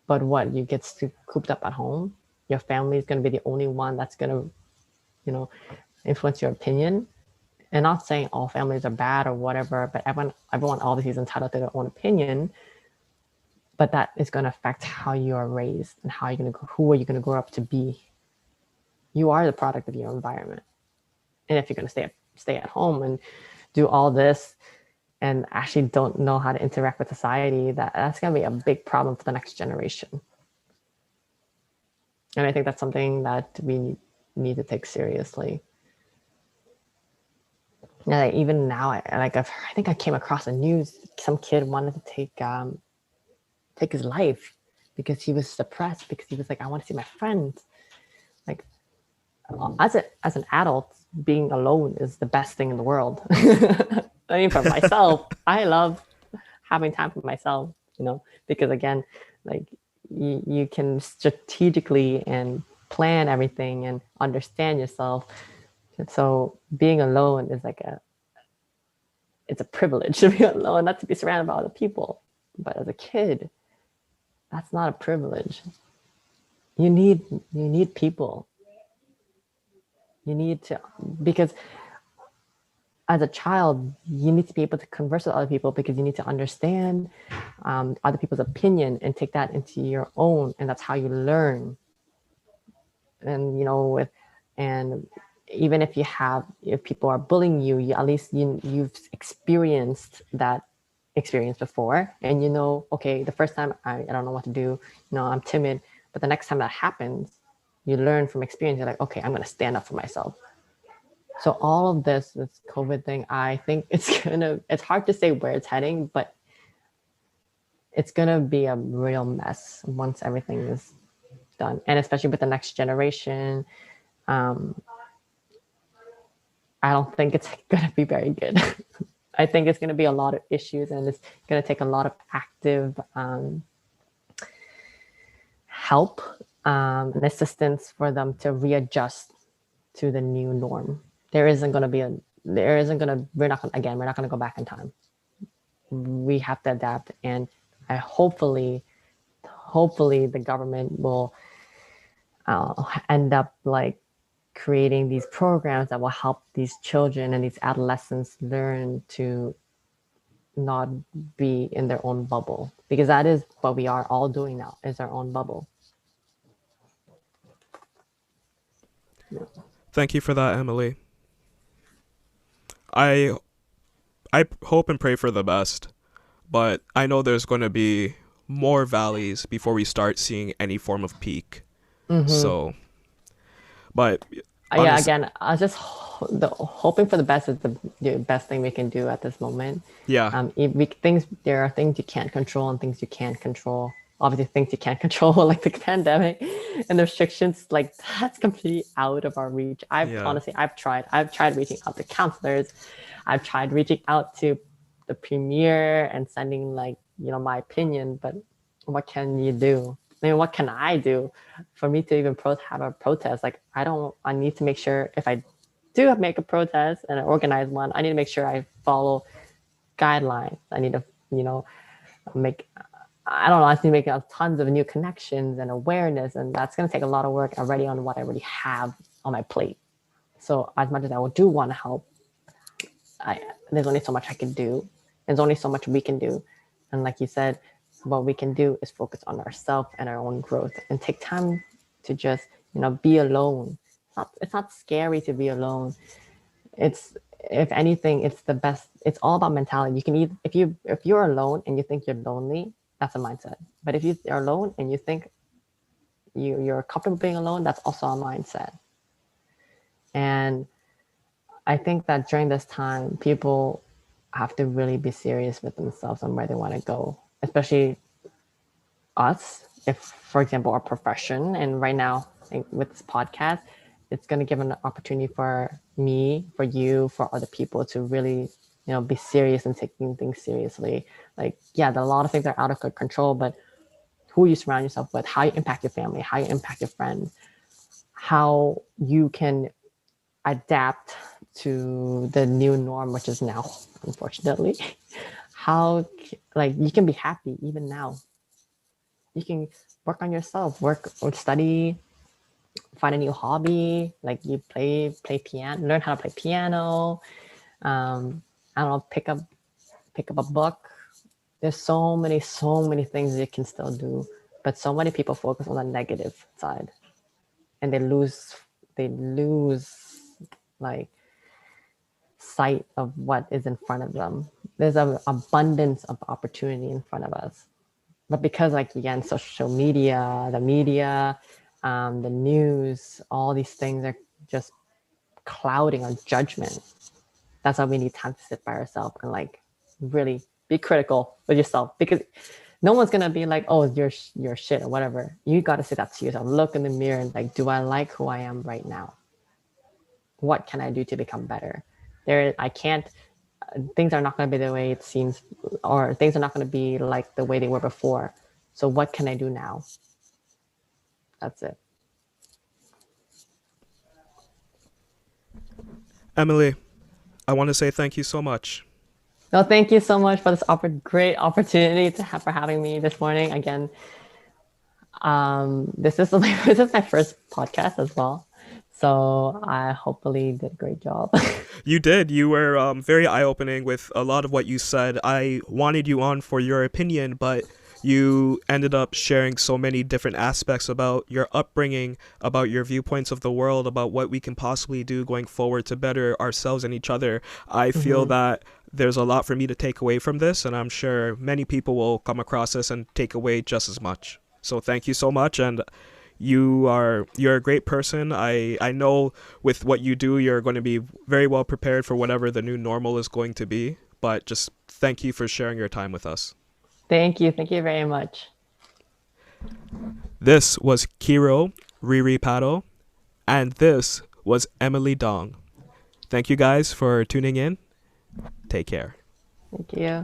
But what, you get cooped up at home? Your family is going to be the only one that's going to, influence your opinion. And not saying all families are bad or whatever, but everyone obviously is entitled to their own opinion. But that is going to affect how you are raised and who are you going to grow up to be. You are the product of your environment. And if you're going to stay at home and do all this and actually don't know how to interact with society, that's going to be a big problem for the next generation. And I think that's something that we need to take seriously. And like, even now, I think I came across a news. Some kid wanted to take his life because he was depressed, because he was like, I want to see my friends. Like, as an adult, being alone is the best thing in the world. I mean, for myself, I love having time for myself, because again, like you can strategically and plan everything and understand yourself. And so being alone is it's a privilege to be alone, not to be surrounded by other people. But as a kid, that's not a privilege. You need people. You need to, because as a child, you need to be able to converse with other people because you need to understand other people's opinion and take that into your own, and that's how you learn. And and even if people are bullying you, at least you've experienced that experience before, and okay, the first time I don't know what to do, I'm timid, but the next time that happens, you learn from experience. You're like, okay, I'm going to stand up for myself. So all of this COVID thing, I think it's hard to say where it's heading, but it's gonna be a real mess once everything is done, and especially with the next generation. I don't think it's gonna be very good. I think it's gonna be a lot of issues, and it's gonna take a lot of active help and assistance for them to readjust to the new norm. We're not gonna go back in time. We have to adapt, and hopefully the government will end up like creating these programs that will help these children and these adolescents learn to not be in their own bubble, because that is what we are all doing now, is our own bubble. Yeah. Thank you for that, Emily. I I hope and pray for the best, but I know there's going to be more valleys before we start seeing any form of peak. So, but Yeah, honest, again, I was just hoping for the best is the best thing we can do at this moment. yeah, There are things you can't control and things you can control. Obviously, things you can't control, like the pandemic and the restrictions, like that's completely out of our reach. yeah. I've tried reaching out to counselors. I've tried reaching out to the premier and sending my opinion, but what can you do? I mean, what can I do for me to even have a protest? Like, I need to make sure if I do make a protest and I organize one, I need to make sure I follow guidelines. I need to, make, I don't know, I need to make tons of new connections and awareness. And that's going to take a lot of work already on what I already have on my plate. So as much as I do want to help, there's only so much I can do. There's only so much we can do. And like you said, what we can do is focus on ourselves and our own growth and take time to just, be alone. It's not scary to be alone. It's, if anything, it's the best. It's all about mentality. You can if you're alone and you think you're lonely, that's a mindset. But if you are alone and you think you're comfortable being alone, that's also a mindset. And I think that during this time, people have to really be serious with themselves and where they want to go, especially us. If, for example, our profession, and right now with this podcast, it's going to give an opportunity for me, for you, for other people to really, be serious and taking things seriously. Like, yeah, a lot of things are out of control, but who you surround yourself with, how you impact your family, how you impact your friends, how you can adapt to the new norm, which is now, unfortunately, how you can be happy even now. You can work on yourself, work or study, find a new hobby, like you play piano, learn how to play piano. I don't know, pick up a book. There's so many things you can still do, but so many people focus on the negative side, and they lose they lose like sight of what is in front of them. There's an abundance of opportunity in front of us. But because, like, again, social media, the news, all these things are just clouding our judgment. That's why we need time to sit by ourselves and like really be critical with yourself, because no one's gonna be like, oh, you're shit or whatever. You got to sit up to yourself, look in the mirror, and like, do I like who I am right now? What can I do to become better? I can't. Things are not going to be the way it seems, or things are not going to be like the way they were before. So what can I do now? That's it. Emily, I want to say thank you so much. No, thank you so much for this great opportunity for having me this morning. Again, this is this is my first podcast as well, so I hopefully did a great job. You did. You were very eye opening with a lot of what you said. I wanted you on for your opinion, but you ended up sharing so many different aspects about your upbringing, about your viewpoints of the world, about what we can possibly do going forward to better ourselves and each other. I feel that there's a lot for me to take away from this, and I'm sure many people will come across this and take away just as much. So thank you so much, and you're a great person. I know with what you do, you're going to be very well prepared for whatever the new normal is going to be. But just thank you for sharing your time with us. Thank you very much. This was Kero Riri Pato, and this was Emily Dong. Thank you guys for tuning in. Take care. Thank you.